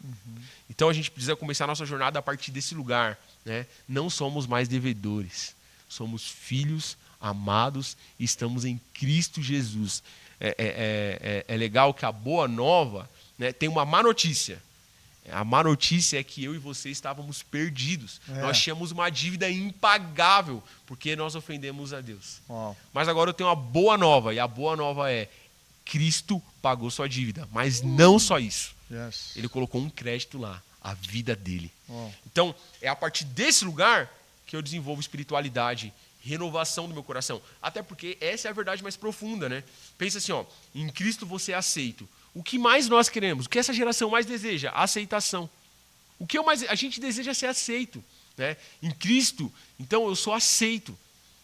Então a gente precisa começar a nossa jornada a partir desse lugar. Né? Não somos mais devedores, somos filhos amados e estamos em Cristo Jesus. É legal que a boa nova, né, tem uma má notícia. A má notícia é que eu e você estávamos perdidos. Nós tínhamos uma dívida impagável porque nós ofendemos a Deus. Uau. Mas agora eu tenho uma boa nova, e a boa nova é Cristo pagou sua dívida. Mas não só isso. Yes. Ele colocou um crédito lá, a vida dele. Uau. Então, é a partir desse lugar que eu desenvolvo espiritualidade, renovação do meu coração. Até porque essa é a verdade mais profunda, né? Pensa assim, ó, em Cristo você é aceito. O que mais nós queremos? O que essa geração mais deseja? A aceitação. O que a gente deseja é ser aceito. Né? Em Cristo, então eu sou aceito.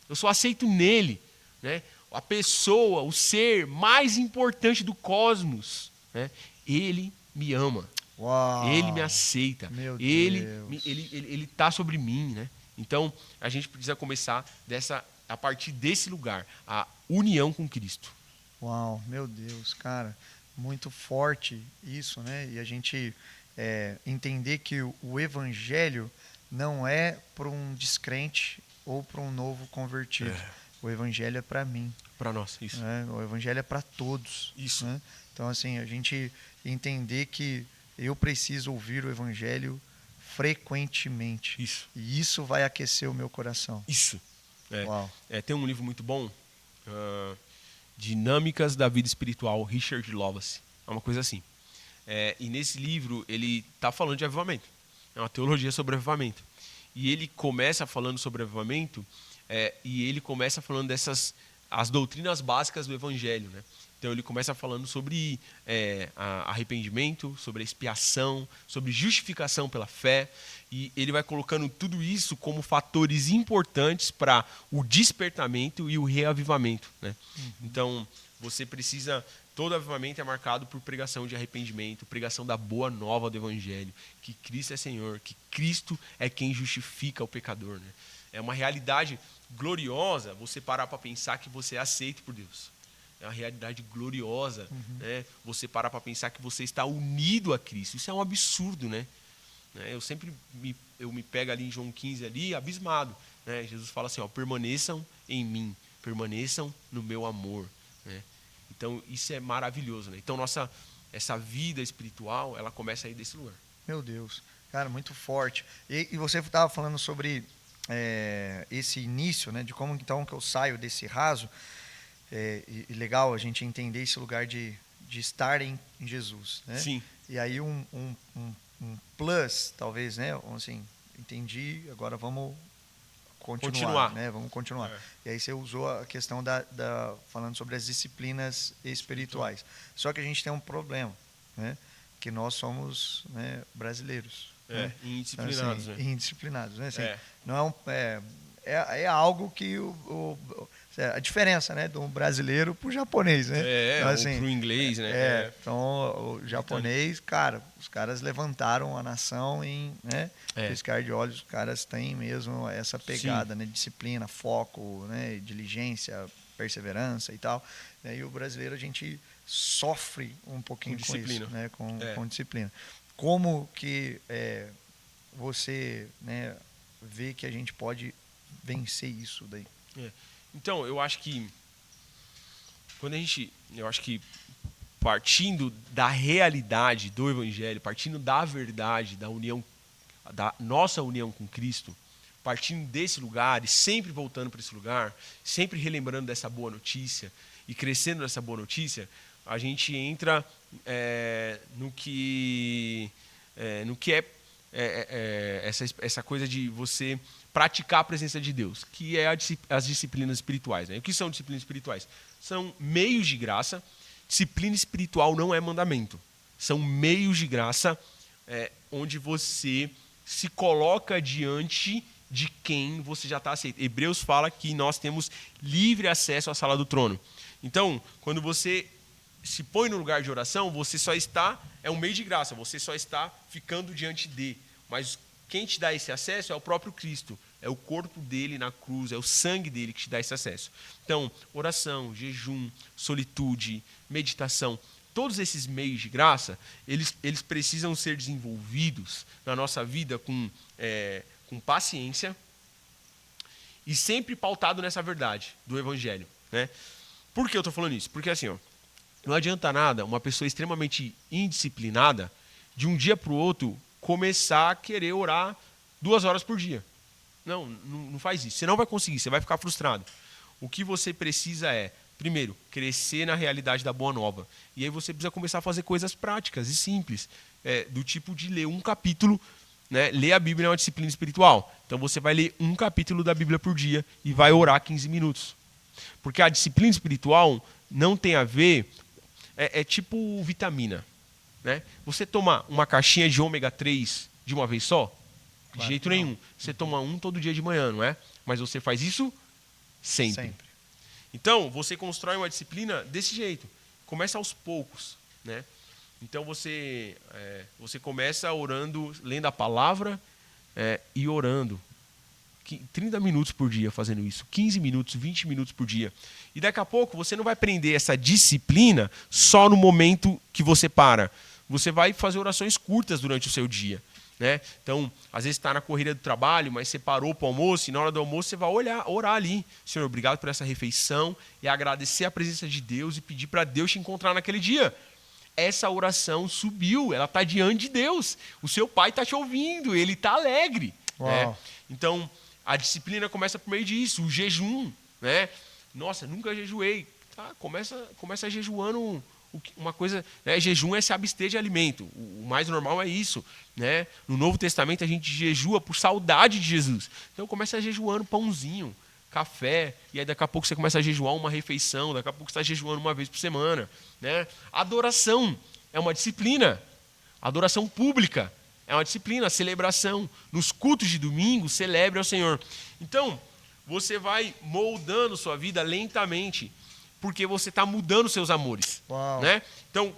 Eu sou aceito nele. Né? A pessoa, o ser mais importante do cosmos. Né? Ele me ama. Uau. Ele me aceita. Meu ele Deus. ele está sobre mim. Né? Então, a gente precisa começar a partir desse lugar, a união com Cristo. Uau, meu Deus, cara, muito forte isso, né? E a gente entender que o Evangelho não é para um descrente ou para um novo convertido. O Evangelho é para mim. Para nós, isso. Né? O Evangelho é para todos. Isso. Né? Então, assim, a gente entender que eu preciso ouvir o Evangelho frequentemente. Isso. E isso vai aquecer o meu coração. Isso. Uau. Tem um livro muito bom, Dinâmicas da Vida Espiritual, Richard Lovacy. É uma coisa assim. E nesse livro ele está falando de avivamento. É uma teologia sobre avivamento. E ele começa falando sobre avivamento e ele começa falando as doutrinas básicas do Evangelho. Né? Então ele começa falando sobre arrependimento, sobre expiação, sobre justificação pela fé. E ele vai colocando tudo isso como fatores importantes para o despertamento e o reavivamento. Né? Então, você precisa... Todo avivamento é marcado por pregação de arrependimento, pregação da boa nova do Evangelho, que Cristo é Senhor, que Cristo é quem justifica o pecador. Né? É uma realidade gloriosa você parar para pensar que você é aceito por Deus. É uma realidade gloriosa, né? Você parar para pensar que você está unido a Cristo. Isso é um absurdo, né? Eu sempre me pego ali em João 15, ali, abismado. Né? Jesus fala assim, ó, permaneçam em mim, permaneçam no meu amor. Né? Então, isso é maravilhoso. Né? Então, essa vida espiritual, ela começa aí desse lugar. Meu Deus, cara, muito forte. E você estava falando sobre esse início, né, de como então que eu saio desse raso. E legal a gente entender esse lugar de estar em Jesus. Né? Sim. E aí um plus, talvez, né? Assim, entendi, agora vamos continuar. Né? Vamos continuar. E aí você usou a questão falando sobre as disciplinas espirituais. Só que a gente tem um problema, né? Que nós somos, né, brasileiros. Né? Indisciplinados. Assim, né? indisciplinados. Né? Assim, não é algo que a diferença, né, do brasileiro pro japonês, né? Então, ou pro inglês, né? Então, o japonês, cara, os caras levantaram a nação em, né, piscar de olhos, os caras têm mesmo essa pegada, né, disciplina, foco, né, diligência, perseverança e tal. E o brasileiro, a gente sofre um pouquinho com isso, né, com disciplina. Como que você, né, vê que a gente pode vencer isso daí? Então, eu acho que partindo da realidade do Evangelho, partindo da verdade, da união, da nossa união com Cristo, partindo desse lugar e sempre voltando para esse lugar, sempre relembrando dessa boa notícia e crescendo nessa boa notícia, a gente entra no que é essa coisa de você praticar a presença de Deus, que é as disciplinas espirituais. Né? O que são disciplinas espirituais? São meios de graça. Disciplina espiritual não é mandamento. São meios de graça onde você se coloca diante de quem você já está aceito. Hebreus fala que nós temos livre acesso à sala do trono. Então, quando você se põe no lugar de oração, você só está, é um meio de graça, você só está ficando diante de. Mas quem te dá esse acesso é o próprio Cristo. É o corpo dele na cruz, é o sangue dele que te dá esse acesso. Então, oração, jejum, solitude, meditação, todos esses meios de graça, eles precisam ser desenvolvidos na nossa vida com paciência e sempre pautado nessa verdade do Evangelho. Né? Por que eu estou falando isso? Porque assim, não adianta nada uma pessoa extremamente indisciplinada, de um dia para o outro, começar a querer orar 2 horas por dia. Não faz isso. Você não vai conseguir, você vai ficar frustrado. O que você precisa é, primeiro, crescer na realidade da boa nova. E aí você precisa começar a fazer coisas práticas e simples, do tipo de ler um capítulo, né? Ler a Bíblia é uma disciplina espiritual. Então você vai ler um capítulo da Bíblia por dia e vai orar 15 minutos. Porque a disciplina espiritual não tem a ver, é tipo vitamina. Né? Você toma uma caixinha de ômega 3 de uma vez só? De jeito nenhum. Você toma um todo dia de manhã, não é? Mas você faz isso sempre. Então, você constrói uma disciplina desse jeito. Começa aos poucos. Né? Então, você começa orando, lendo a palavra e orando. 30 minutos por dia fazendo isso. 15 minutos, 20 minutos por dia. E daqui a pouco, você não vai prender essa disciplina só no momento que você para. Você vai fazer orações curtas durante o seu dia. Né? Então, às vezes está na corrida do trabalho, mas você parou para o almoço e na hora do almoço você vai orar ali. Senhor, obrigado por essa refeição e agradecer a presença de Deus e pedir para Deus te encontrar naquele dia. Essa oração subiu, ela está diante de Deus. O seu pai está te ouvindo, ele está alegre. Né? Então, a disciplina começa por meio disso, o jejum. Né? Nossa, nunca jejuei. Tá, começa jejuando uma coisa, né? Jejum é se abster de alimento. O mais normal é isso. Né? No Novo Testamento a gente jejua por saudade de Jesus. Então começa jejuando pãozinho, café, e aí daqui a pouco você começa a jejuar uma refeição, daqui a pouco você está jejuando uma vez por semana. Né? Adoração é uma disciplina. Adoração pública é uma disciplina, celebração. Nos cultos de domingo, celebre ao Senhor. Então, você vai moldando sua vida lentamente, porque você está mudando seus amores. Né? Então,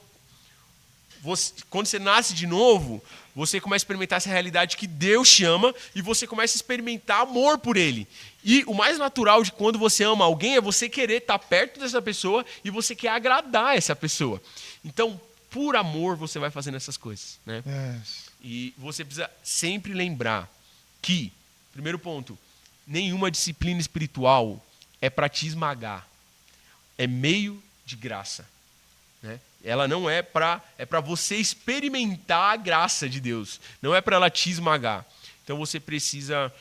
quando você nasce de novo, você começa a experimentar essa realidade que Deus te ama e você começa a experimentar amor por Ele. E o mais natural de quando você ama alguém é você querer estar perto dessa pessoa e você quer agradar essa pessoa. Então, por amor, você vai fazendo essas coisas. Né? E você precisa sempre lembrar que, primeiro ponto, nenhuma disciplina espiritual é para te esmagar. É meio de graça. Né? Ela não é para você experimentar a graça de Deus. Não é para ela te esmagar. Então você precisa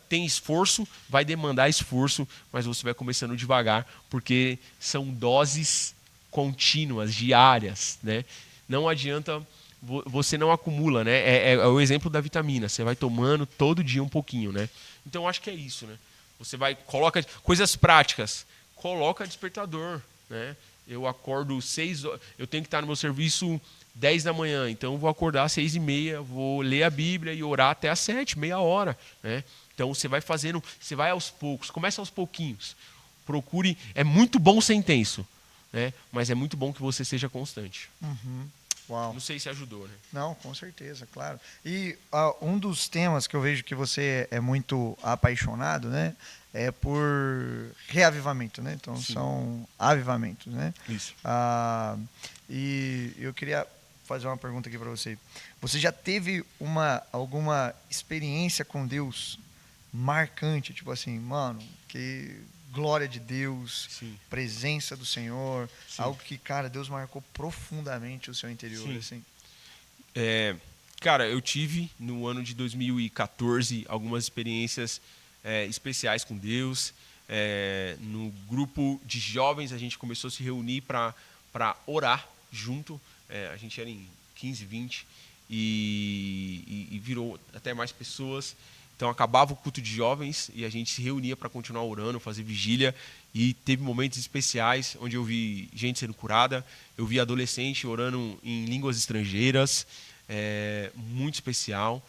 tem esforço, vai demandar esforço, mas você vai começando devagar, porque são doses contínuas, diárias. Né? Não adianta, você não acumula. Né? É o exemplo da vitamina. Você vai tomando todo dia um pouquinho. Né? Então acho que é isso. Né? Você coloca coisas práticas. Coloca despertador, né? Eu acordo 6 horas, eu tenho que estar no meu serviço 10 da manhã, então eu vou acordar às 6h30, vou ler a Bíblia e orar até às 7, meia hora, né? Então você vai fazendo, você vai aos poucos, começa aos pouquinhos. Procure, é muito bom ser intenso, né? Mas é muito bom que você seja constante. Uau. Não sei se ajudou, né? Não, com certeza, claro. E um dos temas que eu vejo que você é muito apaixonado, né, é por reavivamento, né? Então Sim. são avivamentos, né? Isso. E eu queria fazer uma pergunta aqui para você. Você já teve alguma experiência com Deus marcante, tipo assim, mano, que glória de Deus, Sim. presença do Senhor, Sim. algo que, cara, Deus marcou profundamente o seu interior, Sim. assim. Cara, eu tive no ano de 2014 algumas experiências especiais com Deus. No grupo de jovens a gente começou a se reunir para orar junto. A gente era em 15, 20 e virou até mais pessoas. Então acabava o culto de jovens e a gente se reunia para continuar orando, fazer vigília, e teve momentos especiais onde eu vi gente sendo curada, eu vi adolescente orando em línguas estrangeiras, muito especial,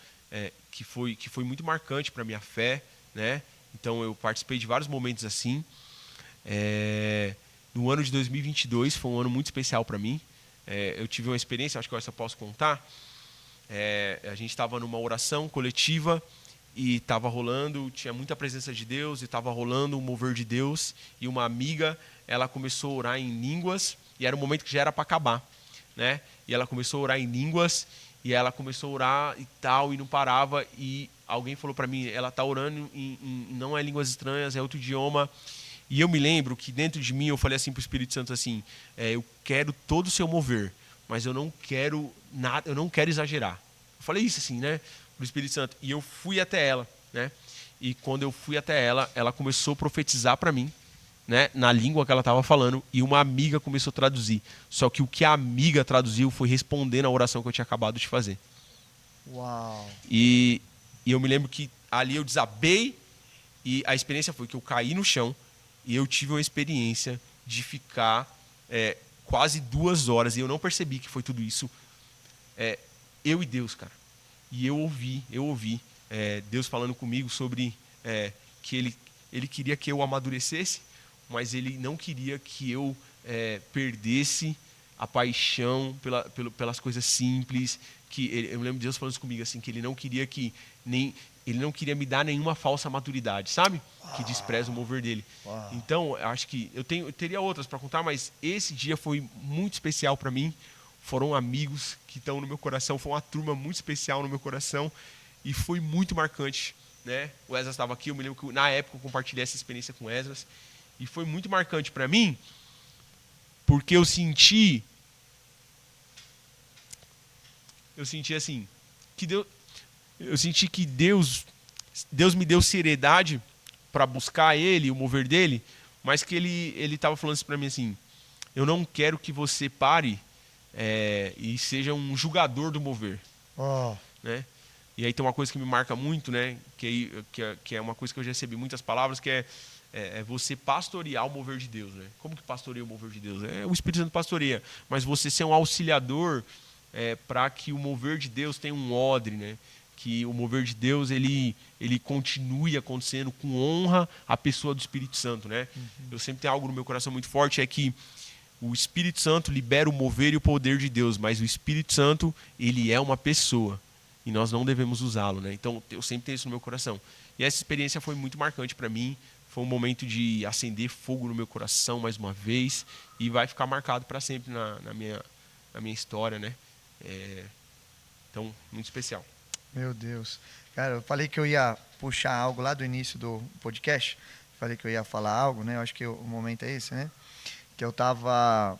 que foi muito marcante para a minha fé, né? Então eu participei de vários momentos assim. No ano de 2022 foi um ano muito especial para mim. Eu tive uma experiência, acho que essa eu posso contar. A gente estava numa oração coletiva e estava rolando, tinha muita presença de Deus e estava rolando um mover de Deus, e uma amiga, ela começou a orar em línguas e era um momento que já era para acabar, né? E ela começou a orar em línguas e ela começou a orar e tal, e não parava, e alguém falou para mim, ela está orando não é línguas estranhas, é outro idioma. E eu me lembro que dentro de mim eu falei assim para o Espírito Santo assim, eu quero todo o seu mover, mas eu não quero nada, eu não quero exagerar. Eu falei isso assim, né, para o Espírito Santo. E eu fui até ela, né? E quando eu fui até ela, ela começou a profetizar para mim, né, na língua que ela estava falando, e uma amiga começou a traduzir. Só que o que a amiga traduziu foi respondendo a oração que eu tinha acabado de fazer. Uau. E eu me lembro que ali eu desabei, e a experiência foi que eu caí no chão e eu tive uma experiência de ficar quase 2 horas, e eu não percebi que foi tudo isso. Eu e Deus, cara. E eu ouvi Deus falando comigo sobre que ele queria que eu amadurecesse, mas ele não queria que eu perdesse a paixão pelas coisas simples. Eu lembro de Deus falando isso comigo assim, que ele não queria ele não queria me dar nenhuma falsa maturidade, sabe? Que despreza o mover dele. Então, acho que eu teria outras para contar, mas esse dia foi muito especial para mim. Foram amigos que estão no meu coração, foi uma turma muito especial no meu coração e foi muito marcante, né? O Esdras estava aqui, eu me lembro que na época eu compartilhei essa experiência com o Esdras e foi muito marcante para mim, porque eu senti assim, eu senti que Deus me deu seriedade para buscar Ele, o mover dele, mas que ele estava falando isso para mim assim, eu não quero que você pare e seja um julgador do mover, né? E aí tem uma coisa que me marca muito, né? Que é uma coisa que eu já recebi muitas palavras, que é você pastorear o mover de Deus, né? Como que pastoreia o mover de Deus? O Espírito Santo pastoreia, mas você ser um auxiliador para que o mover de Deus tenha um odre, né? Que o mover de Deus ele continue acontecendo com honra à pessoa do Espírito Santo, né? Eu sempre tenho algo no meu coração muito forte, é que o Espírito Santo libera o mover e o poder de Deus, mas o Espírito Santo, ele é uma pessoa e nós não devemos usá-lo, né? Então, eu sempre tenho isso no meu coração. E essa experiência foi muito marcante para mim, foi um momento de acender fogo no meu coração mais uma vez e vai ficar marcado para sempre na minha história, né? Então, muito especial. Meu Deus. Cara, eu falei que eu ia puxar algo lá do início do podcast, falei que eu ia falar algo, né? Eu acho que o momento é esse, né? Que eu estava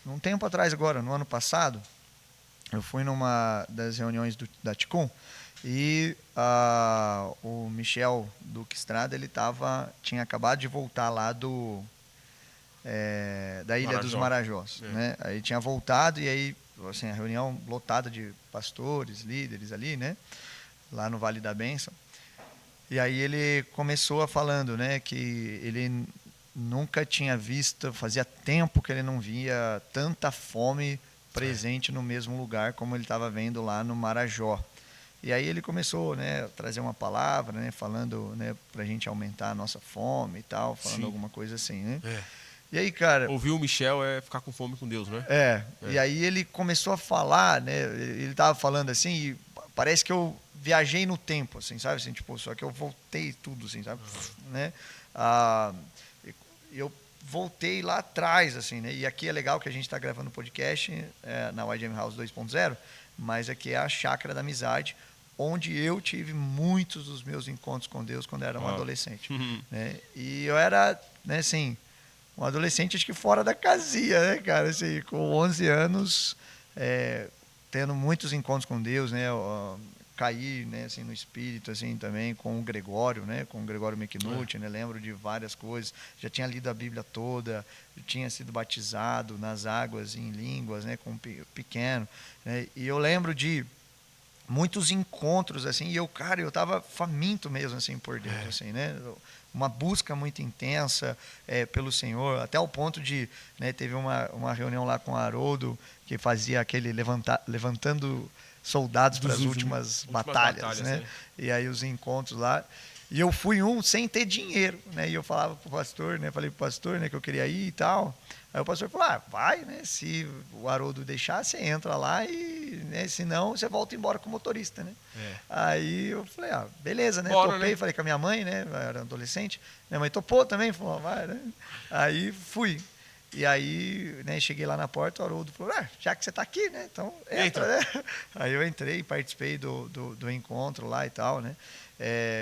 num tempo atrás agora, no ano passado, eu fui numa das reuniões da TICUM e o Michel Duque Estrada, ele tinha acabado de voltar lá da Ilha dos Marajós, né? Aí tinha voltado e aí, assim, a reunião lotada de pastores, líderes ali, né? Lá no Vale da Bênção. E aí ele começou falando, né, que ele nunca tinha visto, fazia tempo que ele não via tanta fome presente no mesmo lugar como ele estava vendo lá no Marajó. E aí ele começou, né, a trazer uma palavra, né, falando, né, para a gente aumentar a nossa fome e tal, falando alguma coisa assim, né? E aí, cara... Ouvir o Michel é ficar com fome com Deus, né? E aí ele começou a falar, né, ele estava falando assim, e parece que eu viajei no tempo, assim, sabe? Assim, tipo, só que eu voltei tudo, assim, sabe? Né? Eu voltei lá atrás, assim, né? E aqui é legal que a gente está gravando podcast na YGM House 2.0, mas aqui é a Chácara da Amizade, onde eu tive muitos dos meus encontros com Deus quando eu era um adolescente. Né? E eu era, né, assim, um adolescente, acho que fora da casinha, né, cara? Assim, com 11 anos, tendo muitos encontros com Deus, né? Caí, né, assim, no espírito, assim, também com o Gregório, né? Com o Gregório McNulty, né? Lembro de várias coisas. Já tinha lido a Bíblia toda, tinha sido batizado nas águas em línguas, né? Com pequeno. Né? E eu lembro de muitos encontros, assim, e eu tava faminto mesmo, assim, por dentro, assim, né? Uma busca muito intensa pelo Senhor, até o ponto de, né, teve uma reunião lá com o Haroldo, que fazia aquele levantando soldados para as últimas batalhas, né? E aí os encontros lá, e eu fui sem ter dinheiro, né? E eu falava pro pastor, né? Falei pro pastor, né, que eu queria ir e tal. Aí o pastor falou, vai, né? Se o Haroldo deixar, você entra lá e, né, se não, você volta embora com o motorista, né? Aí eu falei, beleza, né? Bora, topei, né? falei com a minha mãe, né? Eu era adolescente. Minha mãe topou também, falou, vai, né? Aí fui. E aí, né, cheguei lá na porta, o Haroldo falou, já que você está aqui, né? Então entra, né? Aí eu entrei, participei do encontro lá e tal, né?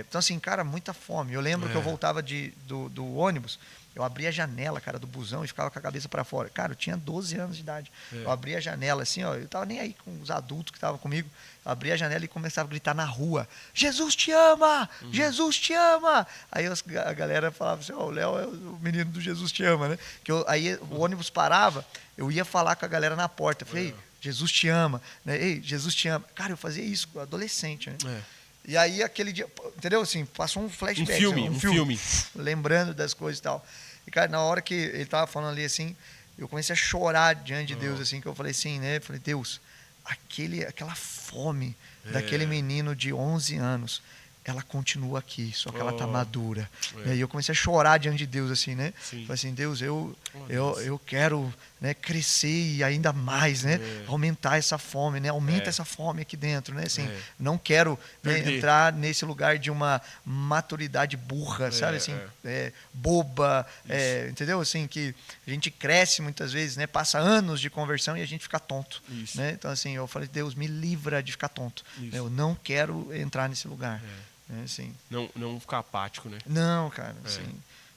Então, assim, cara, muita fome. Eu lembro que eu voltava do ônibus, eu abria a janela, cara, do busão e ficava com a cabeça para fora. Cara, eu tinha 12 anos de idade. Eu abria a janela assim, ó, eu tava nem aí com os adultos que estavam comigo. Eu abria a janela e começava a gritar na rua: Jesus te ama! Jesus te ama! Aí a galera falava assim: o Léo é o menino do Jesus te ama, né? Aí o ônibus parava, eu ia falar com a galera na porta. Eu falei: Ei, Jesus te ama, né? Ei, Jesus te ama. Cara, eu fazia isso, adolescente, né? E aí aquele dia, entendeu? Assim, passou um flashback. Um filme. Lembrando das coisas e tal. E, cara, na hora que ele tava falando ali, assim, eu comecei a chorar diante de Deus, assim, que eu falei assim, né? Eu falei, Deus, aquela fome daquele menino de 11 anos, ela continua aqui, só que ela tá madura. E aí eu comecei a chorar diante de Deus, assim, né? Sim. Falei assim, Deus, eu quero, né, crescer e ainda mais, né? Aumentar essa fome, né? Aumenta essa fome aqui dentro, né? Assim, não quero, né, entrar nesse lugar de uma maturidade burra, sabe? Assim, boba, entendeu? Assim, que a gente cresce muitas vezes, né? Passa anos de conversão e a gente fica tonto, né? Então, assim, eu falei, Deus, me livra de ficar tonto. Eu não quero entrar nesse lugar. Assim. Não ficar apático, né? Não, cara, assim,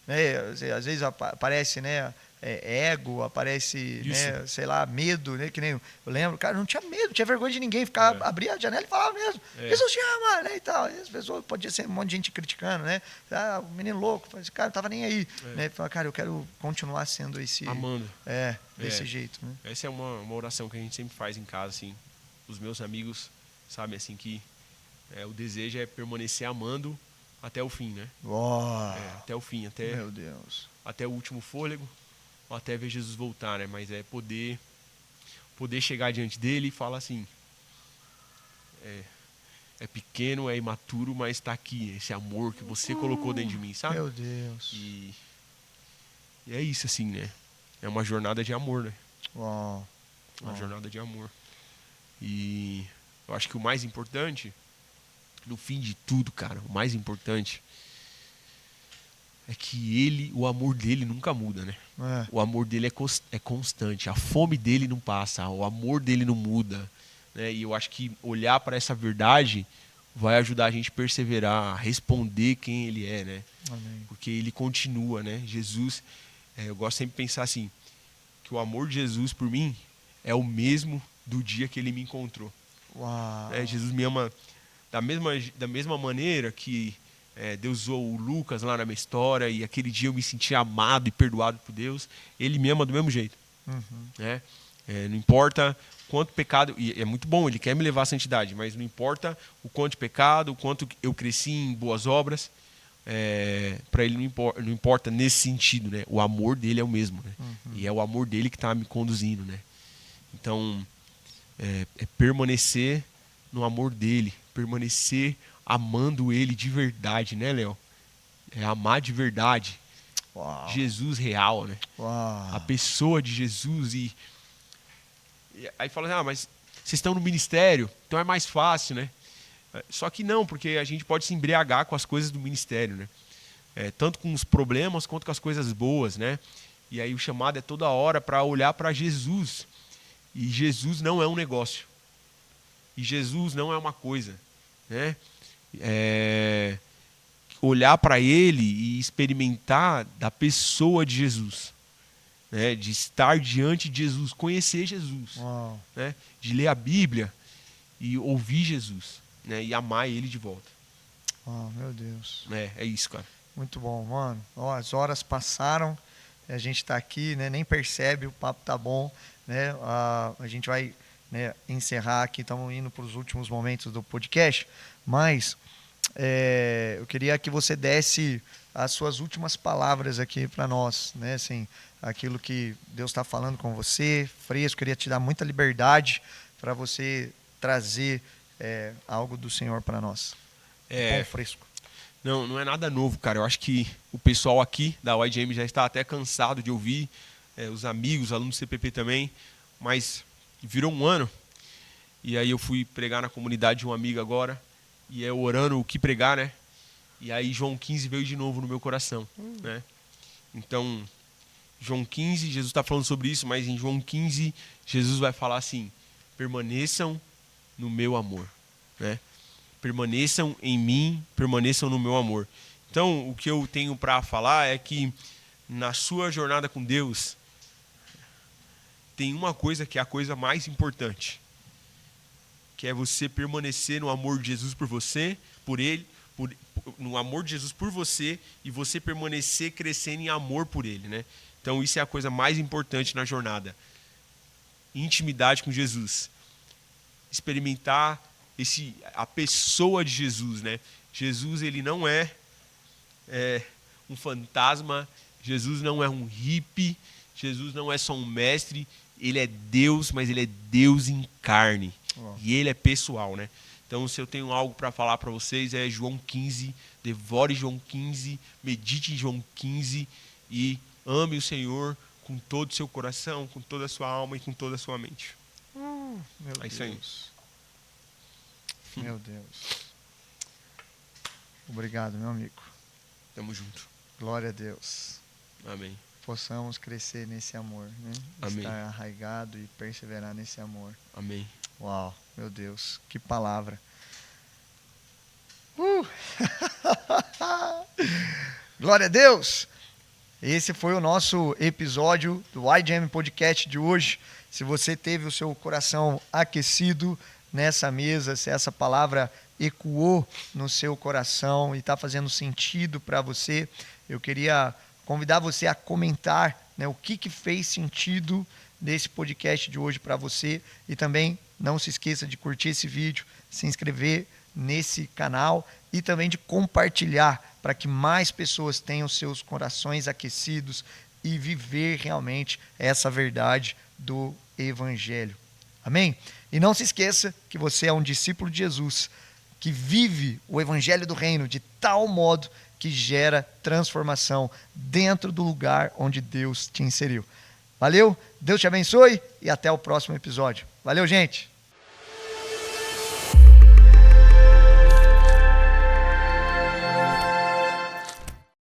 né, às vezes aparece, né, ego, aparece, né, sei lá, medo, né, que nem eu lembro, cara, não tinha medo, não tinha vergonha de ninguém, abria a janela e falava mesmo, Jesus te ama, né, e tal, e as pessoas, podia ser um monte de gente criticando, né, o menino louco, cara, não tava nem aí, né, falava, cara, eu quero continuar sendo esse... Amando. Desse jeito, né. Essa é uma oração que a gente sempre faz em casa, assim, os meus amigos sabem, assim, que o desejo é permanecer amando até o fim, né? Até o fim, Meu Deus. Até o último fôlego, ou até ver Jesus voltar, né? Mas é poder chegar diante dele e falar assim, é pequeno, é imaturo, mas está aqui, esse amor que você colocou dentro de mim, sabe? Meu Deus. E é isso, assim, né? É uma jornada de amor, né? Uma jornada de amor. E eu acho que o mais importante, no fim de tudo, cara, o mais importante é que o amor dele nunca muda, né? O amor dele é constante, a fome dele não passa, o amor dele não muda, né? E eu acho que olhar para essa verdade vai ajudar a gente a perseverar, a responder quem ele é, né? Amém. Porque ele continua, né? Jesus, eu gosto sempre de pensar assim, que o amor de Jesus por mim é o mesmo do dia que ele me encontrou. Jesus me ama da mesma maneira que Deus usou o Lucas lá na minha história e aquele dia eu me senti amado e perdoado por Deus. Ele me ama do mesmo jeito. Né? Não importa quanto pecado, e é muito bom, ele quer me levar à santidade, mas não importa o quanto pecado, o quanto eu cresci em boas obras, para ele não importa nesse sentido, né? O amor dele é o mesmo, né? E é o amor dele que está me conduzindo, né? Então, é permanecer no amor dele, permanecer amando ele de verdade, né, Léo? É amar de verdade. Uau. Jesus real, né? Uau. A pessoa de Jesus. E aí fala assim, mas vocês estão no ministério, então é mais fácil, né? Só que não, porque a gente pode se embriagar com as coisas do ministério, né? Tanto com os problemas quanto com as coisas boas, né? E aí o chamado é toda hora para olhar para Jesus. E Jesus não é um negócio. E Jesus não é uma coisa, né? Olhar para ele e experimentar da pessoa de Jesus, né? De estar diante de Jesus, conhecer Jesus, né? De ler a Bíblia e ouvir Jesus, né? E amar ele de volta. Meu Deus. É isso, cara. Muito bom, mano. As horas passaram, a gente está aqui, né? Nem percebe, o papo tá bom, né? A gente vai, né, encerrar aqui, estamos indo para os últimos momentos do podcast, mas eu queria que você desse as suas últimas palavras aqui para nós, né? Assim, aquilo que Deus está falando com você, fresco. Queria te dar muita liberdade para você trazer algo do Senhor para nós. Bom, fresco. Não é nada novo, cara. Eu acho que o pessoal aqui da YGM já está até cansado de ouvir, os amigos, alunos do CPP também, mas virou um ano e aí eu fui pregar na comunidade de um amigo agora e orando o que pregar, né? E aí João 15 veio de novo no meu coração, né? Então, João 15, Jesus está falando sobre isso, mas em João 15, Jesus vai falar assim, permaneçam no meu amor, né? Permaneçam em mim, permaneçam no meu amor. Então, o que eu tenho para falar é que na sua jornada com Deus, tem uma coisa que é a coisa mais importante, que é você permanecer no amor de Jesus por você, por ele, no amor de Jesus por você, e você permanecer crescendo em amor por ele, né? Então isso é a coisa mais importante na jornada. Intimidade com Jesus. Experimentar a pessoa de Jesus, né? Jesus, ele não é um fantasma, Jesus não é um hippie, Jesus não é só um mestre, ele é Deus, mas ele é Deus em carne. E ele é pessoal, né? Então, se eu tenho algo para falar para vocês, é João 15, devore João 15, medite em João 15 e ame o Senhor com todo o seu coração, com toda a sua alma e com toda a sua mente. Meu Deus. Isso aí. Meu Deus. Obrigado, meu amigo. Tamo junto. Glória a Deus. Amém. Possamos crescer nesse amor, né? Amém. Estar arraigado e perseverar nesse amor. Amém. Uau, meu Deus, que palavra. Glória a Deus. Esse foi o nosso episódio do YGM Podcast de hoje. Se você teve o seu coração aquecido nessa mesa, se essa palavra ecoou no seu coração e está fazendo sentido para você, eu queria convidar você a comentar, né, o que fez sentido nesse podcast de hoje para você. E também não se esqueça de curtir esse vídeo, se inscrever nesse canal e também de compartilhar para que mais pessoas tenham seus corações aquecidos e viver realmente essa verdade do Evangelho. Amém? E não se esqueça que você é um discípulo de Jesus, que vive o Evangelho do Reino de tal modo que gera transformação dentro do lugar onde Deus te inseriu. Valeu, Deus te abençoe e até o próximo episódio. Valeu, gente!